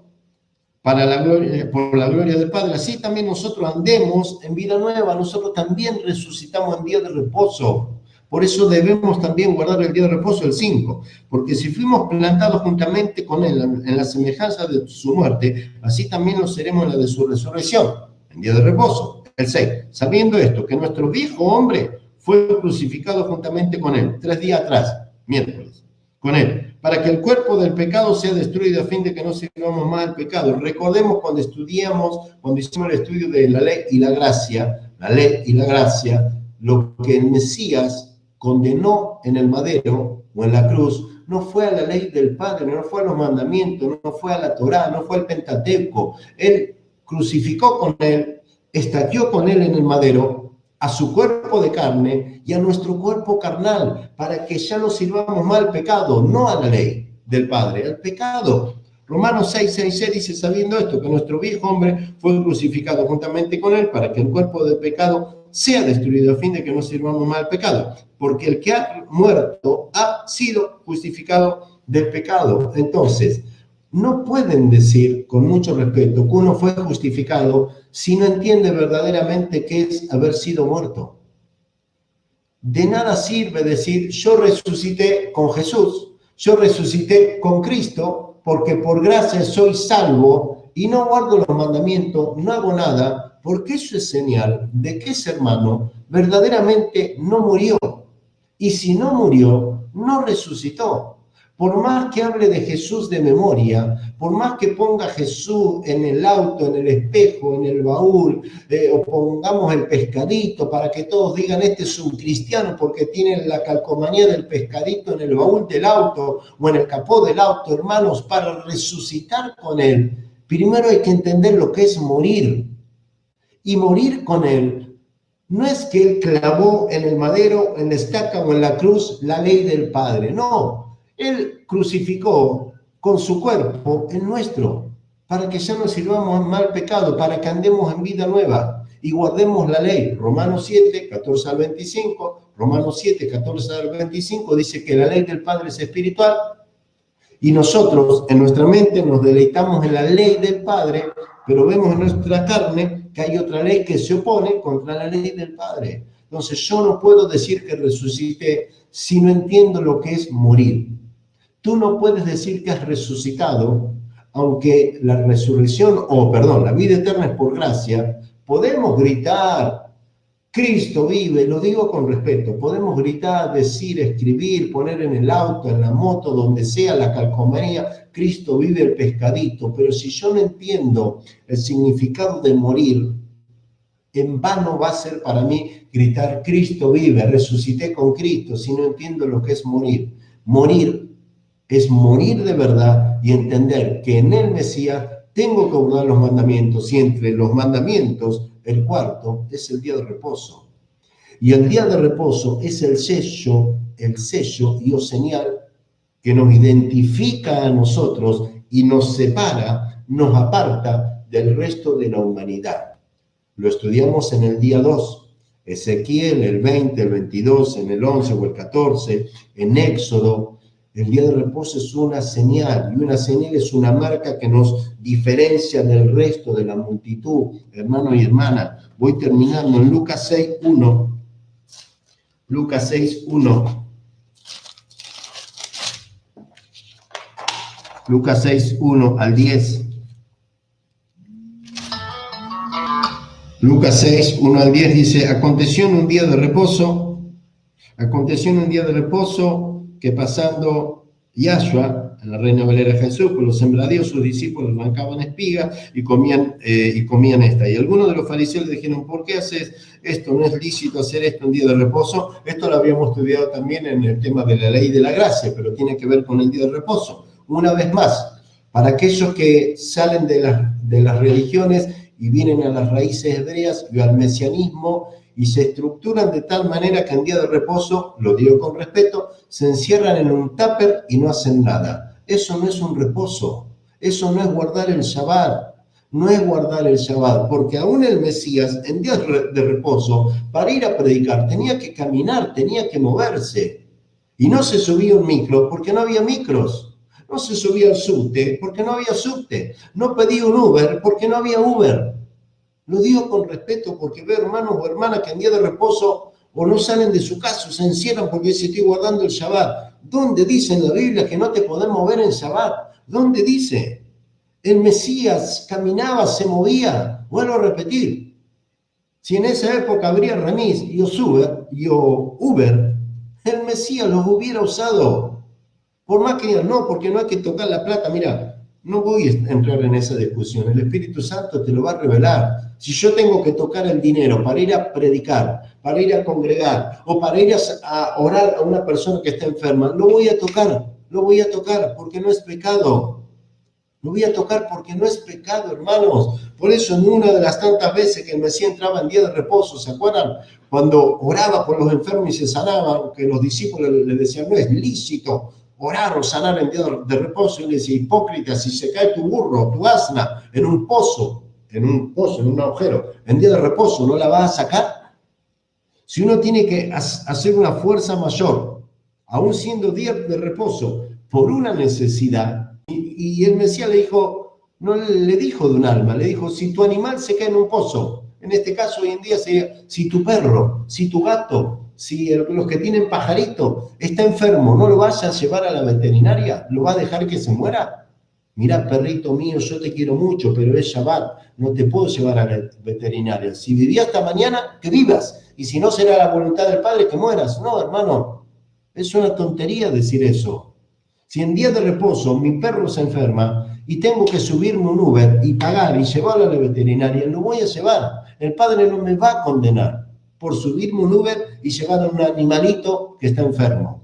por la gloria del Padre, así también nosotros andemos en vida nueva. Nosotros también resucitamos en día de reposo. Por eso debemos también guardar el día de reposo, el 5, porque si fuimos plantados juntamente con él en la semejanza de su muerte, así también lo seremos en la de su resurrección, en día de reposo. El 6, sabiendo esto, que nuestro viejo hombre fue crucificado juntamente con él, 3 días atrás, miércoles, con él, para que el cuerpo del pecado sea destruido a fin de que no sirvamos más al pecado. Recordemos cuando hicimos el estudio de la ley y la gracia, lo que el Mesías condenó en el madero o en la cruz, no fue a la ley del Padre, no fue a los mandamientos, no fue a la Torá, no fue al Pentateuco. Él crucificó con él, estaqueó con él en el madero, a su cuerpo de carne y a nuestro cuerpo carnal, para que ya no sirvamos más al pecado, no a la ley del Padre, al pecado. Romanos 6:6 dice, sabiendo esto, que nuestro viejo hombre fue crucificado juntamente con él, para que el cuerpo del pecado sea destruido, a fin de que no sirvamos más al pecado, porque el que ha muerto ha sido justificado del pecado. Entonces, no pueden decir con mucho respeto que uno fue justificado si no entiende verdaderamente qué es haber sido muerto. De nada sirve decir, yo resucité con Jesús, yo resucité con Cristo, porque por gracia soy salvo y no guardo los mandamientos, no hago nada, porque eso es señal de que ese hermano verdaderamente no murió. Y si no murió, no resucitó. Por más que hable de Jesús de memoria, por más que ponga a Jesús en el auto, en el espejo, en el baúl, o pongamos el pescadito para que todos digan, este es un cristiano porque tiene la calcomanía del pescadito en el baúl del auto o en el capó del auto, hermanos, para resucitar con él, primero hay que entender lo que es morir. Y morir con él No es que Él clavó en el madero, en la estaca o en la cruz la ley del Padre. No, Él crucificó con su cuerpo el nuestro, para que ya no sirvamos mal pecado, para que andemos en vida nueva y guardemos la ley. Romanos 7, 14 al 25, Romanos 7, 14 al 25 dice que la ley del Padre es espiritual y nosotros en nuestra mente nos deleitamos en la ley del Padre, pero vemos en nuestra carne que hay otra ley que se opone contra la ley del Padre. Entonces yo no puedo decir que resucité si no entiendo lo que es morir. Tú no puedes decir que has resucitado, aunque la resurrección, la vida eterna es por gracia. Podemos gritar, Cristo vive, lo digo con respeto, podemos gritar, decir, escribir, poner en el auto, en la moto, donde sea, la calcomanía, Cristo vive el pescadito, pero si yo no entiendo el significado de morir, en vano va a ser para mí gritar, Cristo vive, resucité con Cristo, si no entiendo lo que es morir. Morir es morir de verdad y entender que en el Mesías tengo que guardar los mandamientos, y entre los mandamientos, el cuarto es el día de reposo. Y el día de reposo es el sello y o señal que nos identifica a nosotros y nos separa, nos aparta del resto de la humanidad. Lo estudiamos en el día 2, Ezequiel, el 20, el 22, en el 11 o el 14, en Éxodo. El día de reposo es una señal, y una señal es una marca que nos diferencia del resto de la multitud. Hermano y hermana, voy terminando en Lucas 6:1. Lucas 6:1. Lucas 6:1 al 10. Lucas 6:1 al 10 dice, aconteció en un día de reposo que pasando Yahshua, en la Reina Valera Jesús, por los sembradíos, sus discípulos arrancaban espigas y comían esta. Y algunos de los fariseos le dijeron, ¿por qué haces esto? ¿No es lícito hacer esto un día de reposo? Esto lo habíamos estudiado también en el tema de la ley de la gracia, pero tiene que ver con el día de reposo. Una vez más, para aquellos que salen de las religiones y vienen a las raíces hebreas y al mesianismo y se estructuran de tal manera que en día de reposo, lo digo con respeto, se encierran en un tupper y no hacen nada. Eso no es un reposo, eso no es guardar el Shabbat, no es guardar el Shabbat, porque aún el Mesías en días de reposo, para ir a predicar, tenía que caminar, tenía que moverse, y no se subía un micro porque no había micros. No se subía al subte porque no había subte. No pedía un Uber porque no había Uber. Lo digo con respeto porque veo hermanos o hermanas que en día de reposo o no salen de su casa, o se encierran porque se estoy guardando el Shabbat. ¿Dónde dice en la Biblia que no te podés mover en Shabbat? ¿Dónde dice? El Mesías caminaba, se movía. Vuelvo a repetir. Si en esa época habría remis y Uber, el Mesías los hubiera usado. Por más que digan, no, porque no hay que tocar la plata. Mira, no voy a entrar en esa discusión. El Espíritu Santo te lo va a revelar. Si yo tengo que tocar el dinero para ir a predicar, para ir a congregar o para ir a orar a una persona que está enferma, lo voy a tocar porque no es pecado. Lo voy a tocar porque no es pecado, hermanos. Por eso en una de las tantas veces que el Mesías entraba en día de reposo, ¿se acuerdan? Cuando oraba por los enfermos y se sanaban, que los discípulos le decían, no es lícito orar o sanar en día de reposo. Y le decía, hipócrita, si se cae tu burro, tu asna, en un agujero, en día de reposo, ¿no la vas a sacar? Si uno tiene que hacer una fuerza mayor, aún siendo día de reposo, por una necesidad, y el Mesías le dijo, no le dijo de un alma, le dijo, si tu animal se cae en un pozo, en este caso hoy en día sería, si tu perro, si tu gato, si los que tienen pajarito está enfermo, ¿no lo vas a llevar a la veterinaria? ¿Lo vas a dejar que se muera? Mira, perrito mío, yo te quiero mucho, pero es Shabbat, no te puedo llevar a la veterinaria. Si vivías hasta mañana, que vivas, y si no será la voluntad del Padre que mueras. No, hermano, es una tontería decir eso. Si en día de reposo mi perro se enferma y tengo que subirme un Uber y pagar y llevarlo a la veterinaria, lo voy a llevar. El Padre no me va a condenar por subirme un Uber y llevar a un animalito que está enfermo.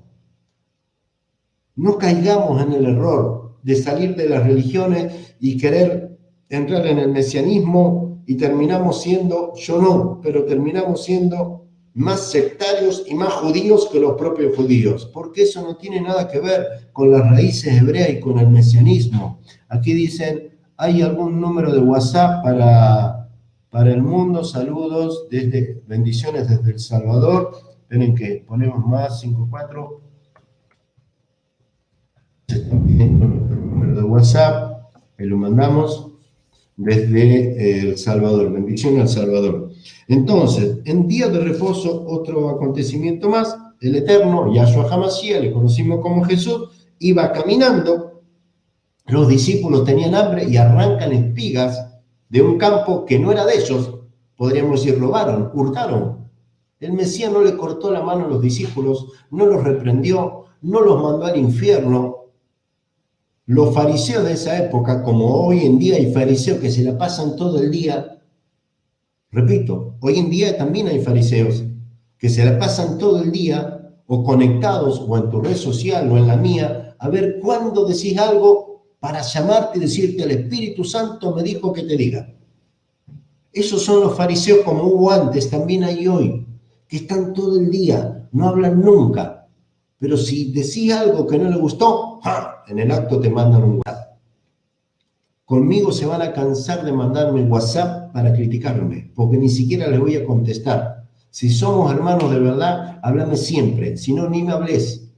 No caigamos en el error de salir de las religiones y querer entrar en el mesianismo y terminamos siendo, yo no, pero terminamos siendo más sectarios y más judíos que los propios judíos, porque eso no tiene nada que ver con las raíces hebreas y con el mesianismo. Aquí dicen, ¿hay algún número de WhatsApp para el mundo? Saludos, bendiciones desde El Salvador. Esperen que ponemos más, 54. Se están pidiendo nuestro número de WhatsApp, que lo mandamos desde El Salvador. Bendición al Salvador. Entonces, en día de reposo, otro acontecimiento más, el Eterno, Yahshua HaMashiach, le conocimos como Jesús, iba caminando, los discípulos tenían hambre y arrancan espigas de un campo que no era de ellos, podríamos decir, robaron, hurtaron. El Mesías no le cortó la mano a los discípulos, no los reprendió, no los mandó al infierno. Los fariseos de esa época, como hoy en día hay fariseos que se la pasan todo el día, repito, hoy en día también hay fariseos que se la pasan todo el día o conectados o en tu red social o en la mía, a ver cuándo decís algo para llamarte y decirte el Espíritu Santo me dijo que te diga. Esos son los fariseos como hubo antes, también hay hoy, que están todo el día, no hablan nunca. Pero si decís algo que no le gustó, ¡ja!, en el acto te mandan un WhatsApp. Conmigo se van a cansar de mandarme WhatsApp para criticarme, porque ni siquiera les voy a contestar. Si somos hermanos de verdad, háblame siempre, si no, ni me hables.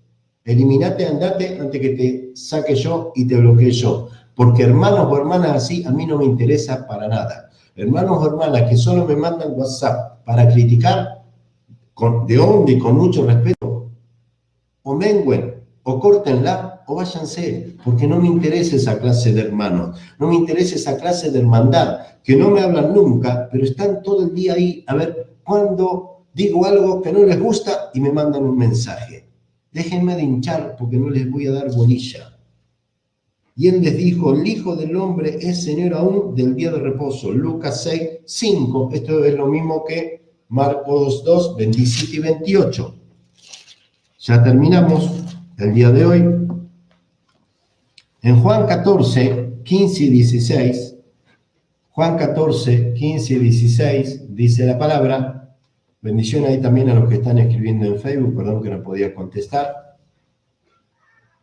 Eliminate, andate antes que te saque yo y te bloquee yo. Porque hermanos o hermanas así, a mí no me interesa para nada. Hermanos o hermanas que solo me mandan WhatsApp para criticar, de onda y con mucho respeto, o mengüen, o córtenla, o váyanse, porque no me interesa esa clase de hermanos, no me interesa esa clase de hermandad, que no me hablan nunca, pero están todo el día ahí, a ver, cuando digo algo que no les gusta y me mandan un mensaje. Déjenme de hinchar, porque no les voy a dar bolilla. Y él les dijo, el Hijo del Hombre es Señor aún del día de reposo. Lucas 6, 5, esto es lo mismo que Marcos 2, 27 y 28. Ya terminamos el día de hoy. En Juan 14, 15 y 16, Juan 14, 15 y 16, dice la palabra, bendición ahí también a los que están escribiendo en Facebook, perdón que no podía contestar.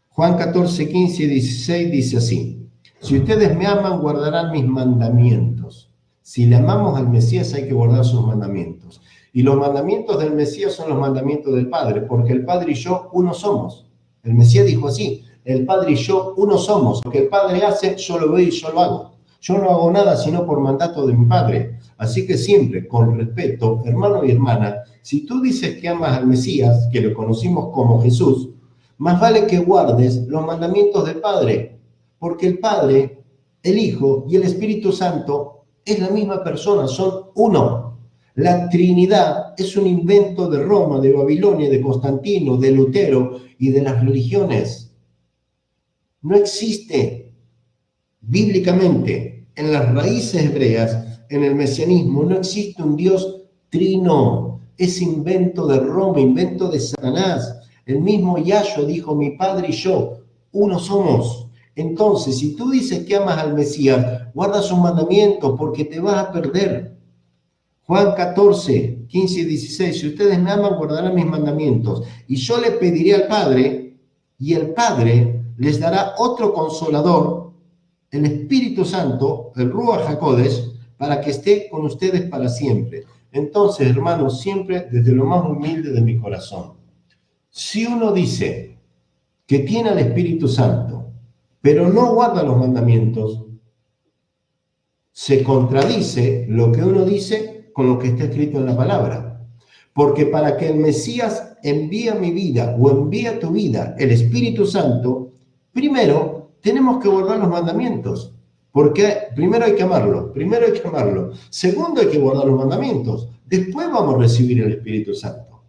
Juan 14, 15 y 16 dice así, si ustedes me aman, guardarán mis mandamientos. Si le amamos al Mesías, hay que guardar sus mandamientos. Y los mandamientos del Mesías son los mandamientos del Padre, porque el Padre y yo uno somos. El Mesías dijo así, el Padre y yo uno somos. Lo que el Padre hace, yo lo veo y yo lo hago. Yo no hago nada sino por mandato de mi Padre. Así que siempre, con respeto, hermano y hermana, si tú dices que amas al Mesías, que lo conocimos como Jesús, más vale que guardes los mandamientos del Padre, porque el Padre, el Hijo y el Espíritu Santo es la misma persona, son uno. La Trinidad es un invento de Roma, de Babilonia, de Constantino, de Lutero y de las religiones. No existe bíblicamente en las raíces hebreas, en el mesianismo, no existe un Dios trino. Es invento de Roma, invento de Satanás. El mismo Yahshua dijo, mi Padre y yo, uno somos. Entonces, si tú dices que amas al Mesías, guarda sus mandamientos porque te vas a perder. Juan 14, 15 y 16, si ustedes me aman, guardarán mis mandamientos. Y yo le pediré al Padre, y el Padre les dará otro consolador, el Espíritu Santo, el Ruach HaKodesh, para que esté con ustedes para siempre. Entonces, hermanos, siempre desde lo más humilde de mi corazón, si uno dice que tiene al Espíritu Santo, pero no guarda los mandamientos, se contradice lo que uno dice con lo que está escrito en la palabra. Porque para que el Mesías envíe a mi vida o envíe a tu vida el Espíritu Santo, primero tenemos que guardar los mandamientos. Porque primero hay que amarlo, segundo hay que guardar los mandamientos, después vamos a recibir el Espíritu Santo.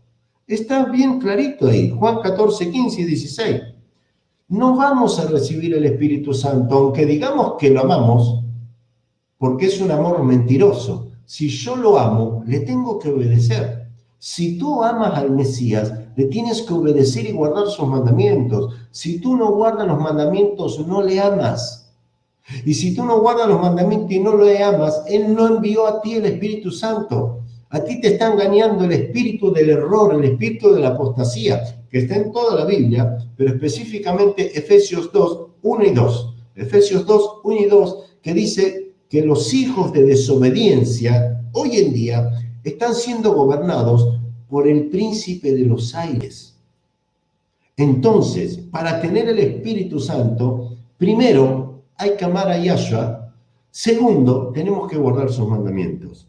Está bien clarito ahí, Juan 14, 15 y 16. No vamos a recibir el Espíritu Santo, aunque digamos que lo amamos, porque es un amor mentiroso. Si yo lo amo, le tengo que obedecer. Si tú amas al Mesías, le tienes que obedecer y guardar sus mandamientos. Si tú no guardas los mandamientos, no le amas. Y si tú no guardas los mandamientos y no lo amas, Él no envió a ti el Espíritu Santo. A ti te está engañando el espíritu del error, el espíritu de la apostasía, que está en toda la Biblia, pero específicamente Efesios 2, 1 y 2. Efesios 2, 1 y 2, que dice que los hijos de desobediencia hoy en día están siendo gobernados por el príncipe de los aires. Entonces, para tener el Espíritu Santo, primero hay que amar a Yahshua, segundo, tenemos que guardar sus mandamientos.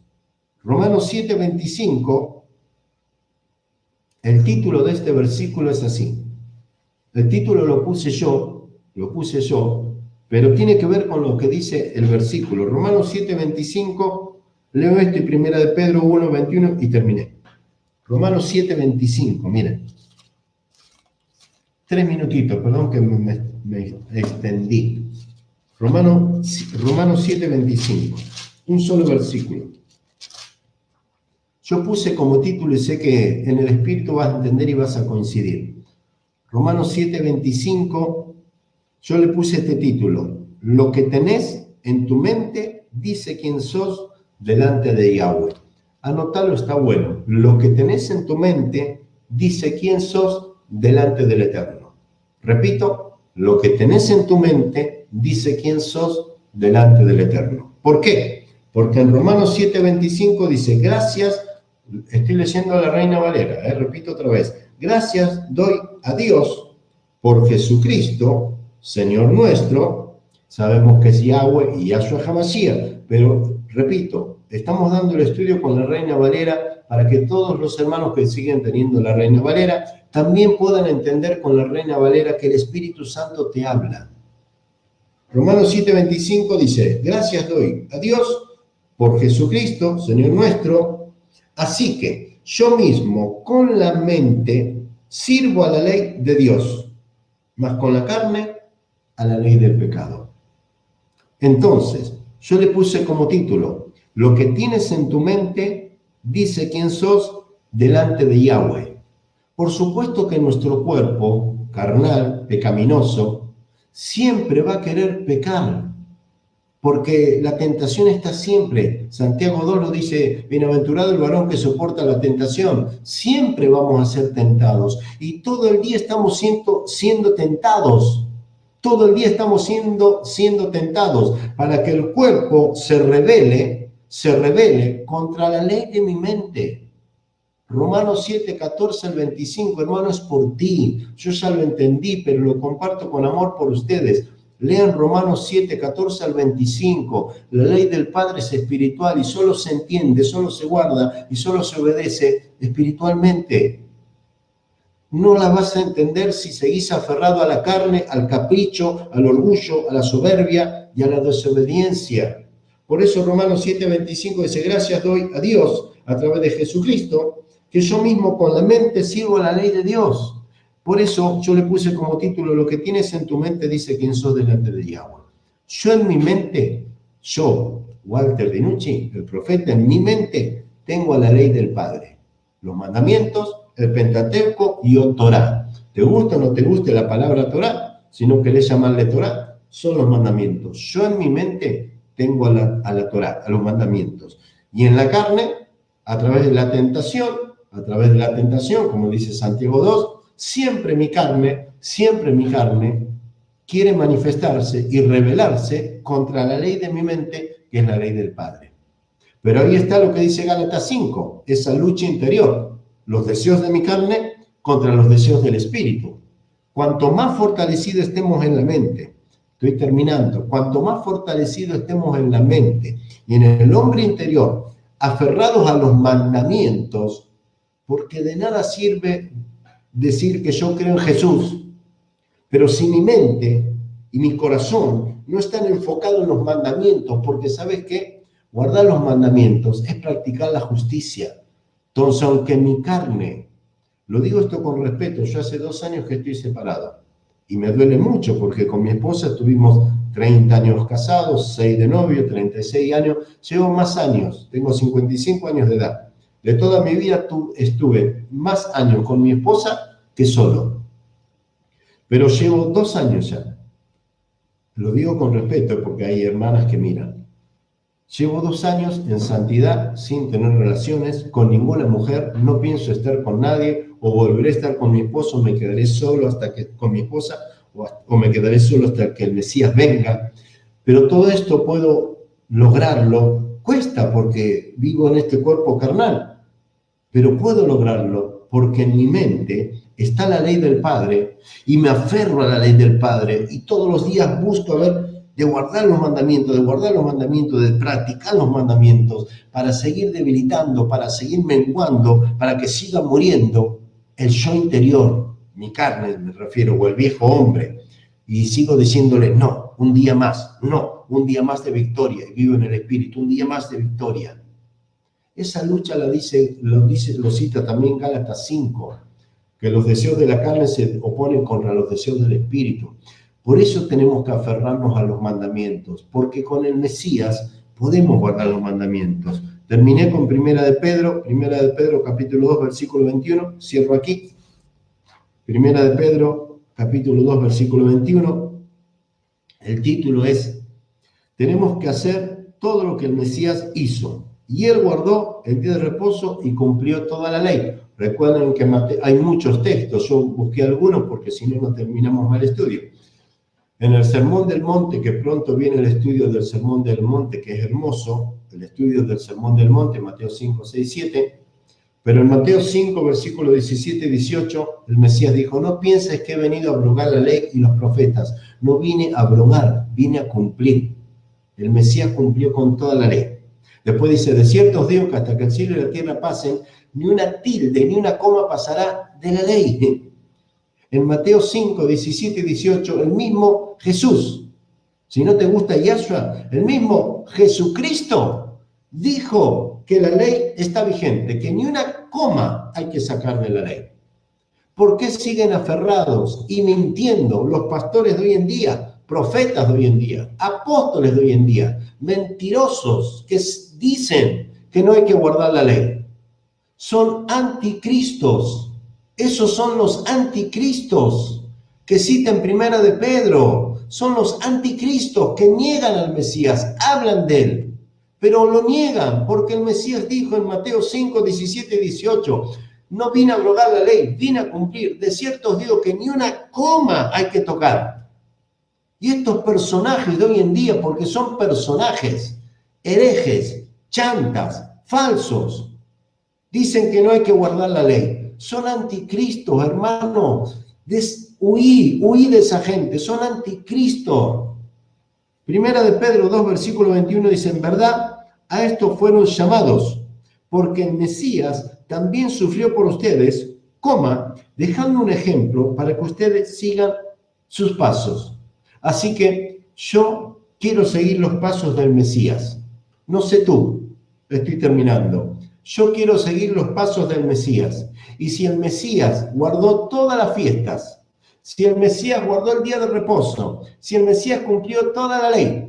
Romanos 7:25, el título de este versículo es así. El título lo puse yo, pero tiene que ver con lo que dice el versículo. Romanos 7:25, leo esto y primera de Pedro 1:21 y terminé. Romanos 7:25, miren. 3 minutitos, perdón que me extendí. Romanos 7:25, un solo versículo. Yo puse como título y sé que en el Espíritu vas a entender y vas a coincidir. Romanos 7:25, yo le puse este título. Lo que tenés en tu mente dice quién sos delante de Yahweh. Anotalo, está bueno. Lo que tenés en tu mente dice quién sos delante del Eterno. Repito, lo que tenés en tu mente dice quién sos delante del Eterno. ¿Por qué? Porque en Romanos 7:25 dice, gracias, estoy leyendo a la Reina Valera, repito otra vez, gracias doy a Dios por Jesucristo, Señor nuestro. Sabemos que es Yahweh y Yahshua HaMashiach, pero repito, estamos dando el estudio con la Reina Valera para que todos los hermanos que siguen teniendo la Reina Valera también puedan entender con la Reina Valera que el Espíritu Santo te habla. Romanos 7:25 dice, gracias doy a Dios por Jesucristo, Señor nuestro, así que yo mismo con la mente sirvo a la ley de Dios, mas con la carne a la ley del pecado. Entonces, yo le puse como título, lo que tienes en tu mente dice quién sos delante de Yahweh. Por supuesto que nuestro cuerpo carnal, pecaminoso, siempre va a querer pecar, porque la tentación está siempre. Santiago 2 lo dice, bienaventurado el varón que soporta la tentación. Siempre vamos a ser tentados y todo el día estamos siendo tentados. Todo el día estamos siendo tentados para que el cuerpo se rebele contra la ley de mi mente. Romanos 7, 14 al 25, hermano, es por ti. Yo ya lo entendí, pero lo comparto con amor por ustedes. Lean Romanos 7, 14 al 25. La ley del Padre es espiritual y solo se entiende, solo se guarda y solo se obedece espiritualmente. No la vas a entender si seguís aferrado a la carne, al capricho, al orgullo, a la soberbia y a la desobediencia. Por eso Romanos 7, 25 dice, gracias doy a Dios a través de Jesucristo, que yo mismo con la mente sirvo a la ley de Dios. Por eso yo le puse como título, lo que tienes en tu mente dice quién sos delante de Yahweh. Yo en mi mente, Walter Dinucci, el profeta, en mi mente tengo a la ley del Padre, los mandamientos, el Pentateuco y o Torá. ¿Te gusta o no te guste la palabra Torá? Si no querés llamarle Torá, son los mandamientos. Yo en mi mente tengo a la Torá, a los mandamientos. Y en la carne, a través de la tentación, como dice Santiago 2, siempre mi carne quiere manifestarse y rebelarse contra la ley de mi mente, que es la ley del Padre. Pero ahí está lo que dice Gálatas 5, esa lucha interior, los deseos de mi carne contra los deseos del Espíritu. Cuanto más fortalecido estemos en la mente, estoy terminando, cuanto más fortalecido estemos en la mente y en el hombre interior, aferrados a los mandamientos, porque de nada sirve decir que yo creo en Jesús, pero si mi mente y mi corazón no están enfocados en los mandamientos, porque ¿sabes qué? Guardar los mandamientos es practicar la justicia. Entonces, aunque mi carne, lo digo esto con respeto, yo hace 2 años que estoy separado y me duele mucho porque con mi esposa estuvimos 30 años casados, 6 de novio, 36 años, llevo más años, tengo 55 años de edad. De toda mi vida estuve más años con mi esposa que solo. Pero llevo 2 años ya Lo digo con respeto porque hay hermanas que miran. Llevo 2 años en santidad sin tener relaciones con ninguna mujer, no pienso estar con nadie, o volveré a estar con mi esposo, me quedaré solo con mi esposa, o me quedaré solo hasta que el Mesías venga. Pero todo esto puedo lograrlo, cuesta porque vivo en este cuerpo carnal, pero puedo lograrlo porque en mi mente está la ley del Padre y me aferro a la ley del Padre y todos los días busco de guardar los mandamientos, de practicar los mandamientos, para seguir debilitando, para seguir menguando, para que siga muriendo el yo interior, mi carne me refiero, o el viejo hombre, y sigo diciéndole, no, un día más, no, un día más de victoria, y vivo en el Espíritu, un día más de victoria. Esa lucha lo cita también Gálatas 5, que los deseos de la carne se oponen contra los deseos del Espíritu. Por eso tenemos que aferrarnos a los mandamientos, porque con el Mesías podemos guardar los mandamientos. Terminé con Primera de Pedro capítulo 2, versículo 21, cierro aquí. Primera de Pedro, capítulo 2, versículo 21, el título es, tenemos que hacer todo lo que el Mesías hizo, y él guardó el día de reposo y cumplió toda la ley. Recuerden que hay muchos textos, yo busqué algunos porque si no, no terminamos mal estudio. En el Sermón del Monte, que pronto viene el estudio del Sermón del Monte, que es hermoso, el estudio del Sermón del Monte, Mateo 5, 6, 7, pero en Mateo 5, versículo 17 y 18, el Mesías dijo, no pienses que he venido a abrogar la ley y los profetas, no vine a abrogar, vine a cumplir. El Mesías cumplió con toda la ley. Después dice, de cierto os digo que hasta que el cielo y la tierra pasen, ni una tilde, ni una coma pasará de la ley. En Mateo 5, 17 y 18, el mismo Jesús, si no te gusta Yahshua, el mismo Jesucristo dijo que la ley está vigente, que ni una coma hay que sacar de la ley. ¿Por qué siguen aferrados y mintiendo los pastores de hoy en día, profetas de hoy en día, apóstoles de hoy en día, mentirosos que dicen que no hay que guardar la ley? Son anticristos. Esos son los anticristos que cita en Primera de Pedro. Son los anticristos que niegan al Mesías, hablan de él, pero lo niegan porque el Mesías dijo en Mateo 5, 17 y 18, no vine a abrogar la ley, vine a cumplir. De cierto os digo que ni una coma hay que tocar. Y estos personajes de hoy en día, porque son personajes, herejes, chantas, falsos, dicen que no hay que guardar la ley. Son anticristos, hermanos. Huí de esa gente, son anticristos. Primera de Pedro 2, versículo 21 dice, en verdad, a estos fueron llamados, porque el Mesías también sufrió por ustedes, dejando un ejemplo para que ustedes sigan sus pasos. Así que yo quiero seguir los pasos del Mesías. No sé tú, estoy terminando. Yo quiero seguir los pasos del Mesías. Y si el Mesías guardó todas las fiestas, si el Mesías guardó el día de reposo, si el Mesías cumplió toda la ley,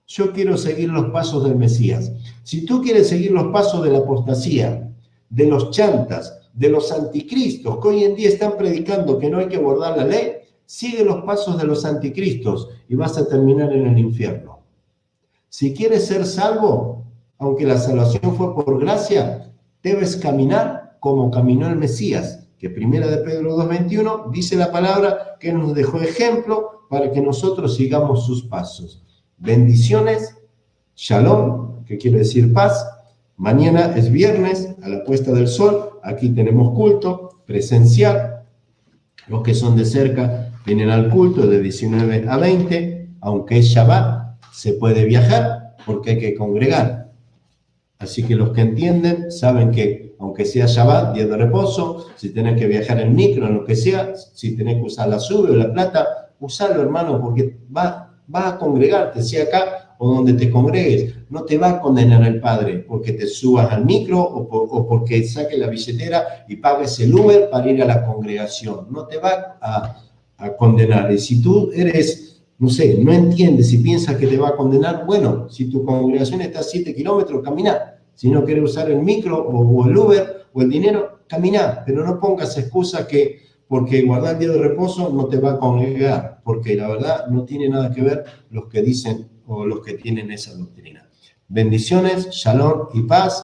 yo quiero seguir los pasos del Mesías. Si tú quieres seguir los pasos de la apostasía, de los chantas, de los anticristos, que hoy en día están predicando que no hay que guardar la ley, sigue los pasos de los anticristos y vas a terminar en el infierno. Si quieres ser salvo, aunque la salvación fue por gracia, debes caminar como caminó el Mesías, que Primera de Pedro 2:21 dice la palabra que nos dejó ejemplo para que nosotros sigamos sus pasos. Bendiciones, shalom, que quiere decir paz. Mañana es viernes, a la puesta del sol, aquí tenemos culto presencial. Los que son de cerca vienen al culto de 19 a 20, aunque es Shabbat, se puede viajar porque hay que congregar. Así que los que entienden saben que aunque sea Shabbat, día de reposo, si tenés que viajar en micro, en lo que sea, si tenés que usar la sube o la plata, usalo, hermano, porque vas a congregarte, sea acá o donde te congregues. No te va a condenar el Padre porque te subas al micro o porque saques la billetera y pagues el Uber para ir a la congregación. No te va a condenar. Y si tú eres, no sé, no entiendes y piensas que te va a condenar, bueno, si tu congregación está a 7 kilómetros, camina. Si no quieres usar el micro o el Uber o el dinero, camina. Pero no pongas excusa que porque guardar el día de reposo no te va a congregar, porque la verdad no tiene nada que ver los que dicen o los que tienen esa doctrina. Bendiciones, shalom y paz.